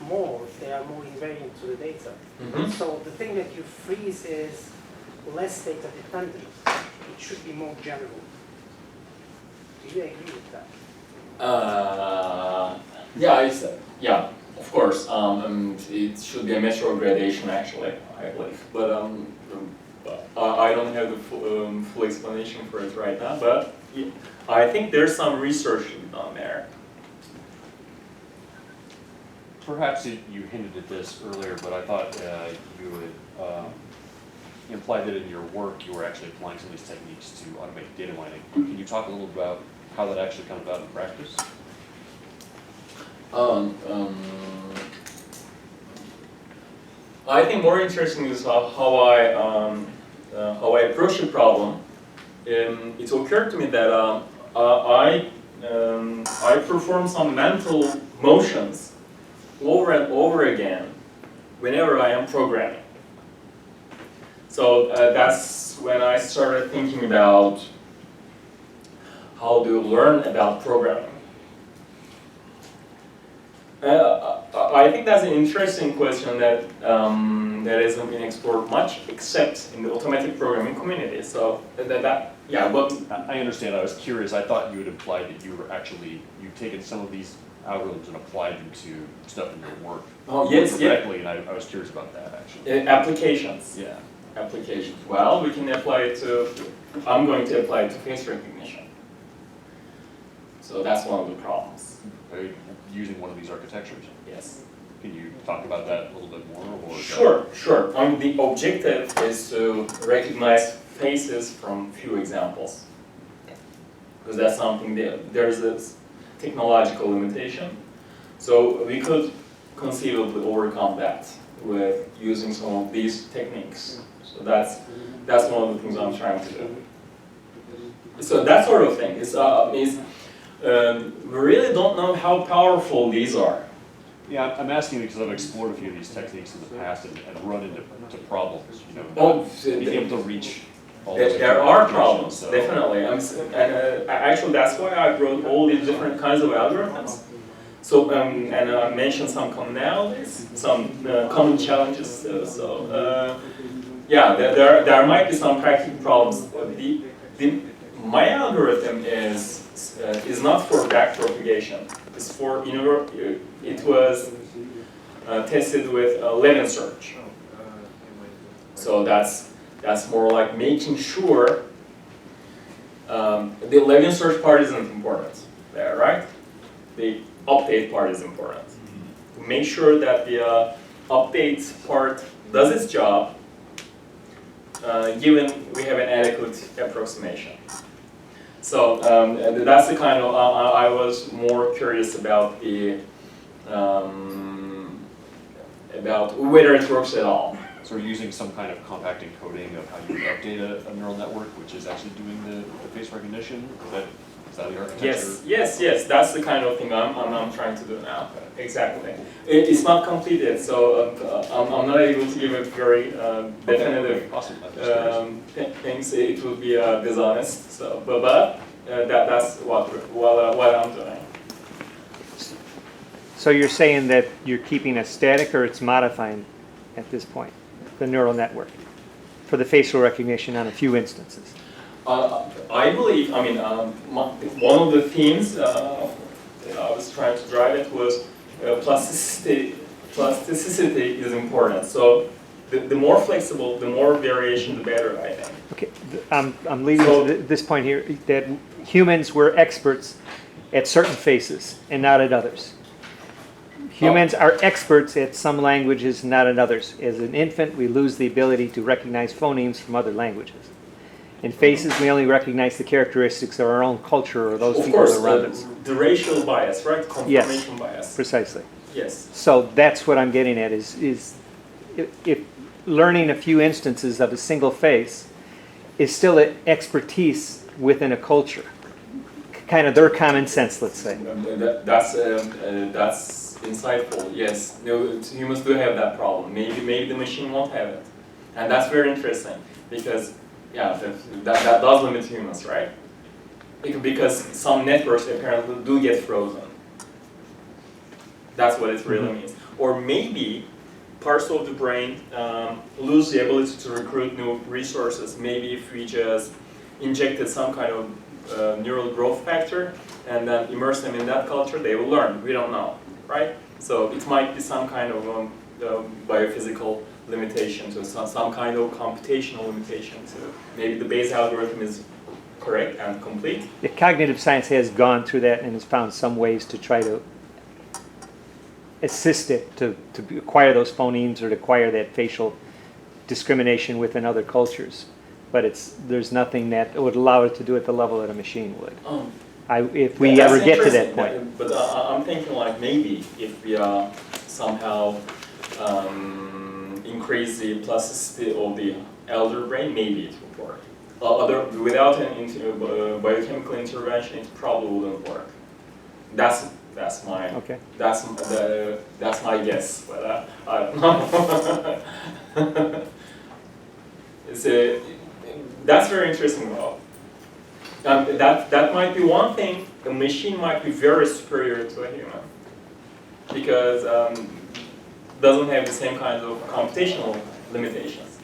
more, they are more invariant to the data. Mm-hmm. So the thing that you freeze is less data dependent. It should be more general. Do you agree with that? Yeah, of course. It should be a matter of gradation, actually, I believe. But I don't have the full explanation for it right now. But I think there's some research to be done there. Perhaps you hinted at this earlier, but I thought you would imply that in your work you were actually applying some of these techniques to automate data mining. Can you talk a little about how that actually comes about in practice? I think more interesting is how I approach the problem. It occurred to me that I perform some mental motions over and over again whenever I am programming. So that's when I started thinking about how to learn about programming. I think that's an interesting question that that hasn't been explored much, except in the automatic programming community. So yeah, but I understand. I was curious. I thought you had implied that you were actually you've taken some of these algorithms and applied them to stuff in your work. Oh yes, directly, and I was curious about that actually. Applications. Yeah. Applications. Well, we can apply it to. I'm going to apply it to face recognition. So that's one of the problems. Are you using one of these architectures? Yes. Can you talk about that a little bit more? Or sure. The objective is to recognize faces from few examples. Because that's something there's this technological limitation. So we could conceivably overcome that with using some of these techniques. So that's one of the things I'm trying to do. So that sort of thing is we really don't know how powerful these are. Yeah, I'm asking because I've explored a few of these techniques in the past and run into problems. You know, being able to reach. There are problems, so. Definitely. Actually, that's why I wrote all these different kinds of algorithms. So, and I mentioned some commonalities, some common challenges. Yeah, there might be some practical problems. My algorithm is not for back propagation. It's for it was tested with Levin search. So that's more like making sure the Levin search part isn't important there, right? The update part is important. To make sure that the update part does its job, given we have an adequate approximation. So that's the kind of, I was more curious about the, about whether it works at all. So we're using some kind of compact encoding of how you update a neural network, which is actually doing the face recognition? Is that the architecture? Yes. That's the kind of thing I'm trying to do now. Exactly. It's not completed, so I'm not able to give a very definitive things. It would be dishonest. So, but that's what I'm doing. So you're saying that you're keeping it static, or it's modifying at this point, the neural network, for the facial recognition on a few instances? I believe, one of the themes that I was trying to drive it was plasticity. Plasticity is important. So the more flexible, the more variation, the better, I think. Okay, I'm leading to this point here, that humans were experts at certain faces and not at others. Humans are experts at some languages, not at others. As an infant, we lose the ability to recognize phonemes from other languages. In faces, we only recognize the characteristics of our own culture or those people around us. The racial bias, right? Confirmation bias. Precisely. Yes. So that's what I'm getting at, is if learning a few instances of a single face is still an expertise within a culture. Kind of their common sense, let's say. That's insightful. Yes, humans do have that problem. Maybe the machine won't have it, and that's very interesting because that does limit humans, right? Because some networks apparently do get frozen. That's what it really means. Or maybe parts of the brain lose the ability to recruit new resources. Maybe if we just injected some kind of neural growth factor and then immerse them in that culture, they will learn. We don't know, right? So it might be some kind of biophysical limitation to some kind of computational limitation to maybe the base algorithm is correct and complete. The cognitive science has gone through that and has found some ways to try to assist it to acquire those phonemes or to acquire that facial discrimination within other cultures. But there's nothing that would allow it to do at the level that a machine would. If we ever get to that point. But I'm thinking like maybe if we somehow increase the plasticity of the elder brain, maybe it would work. Without an biochemical intervention, it probably wouldn't work. That's my that's my guess, but I don't know. That's very interesting though. That might be one thing. A machine might be very superior to a human because doesn't have the same kind of computational limitations.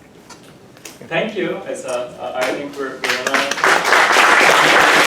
Thank you. I think we're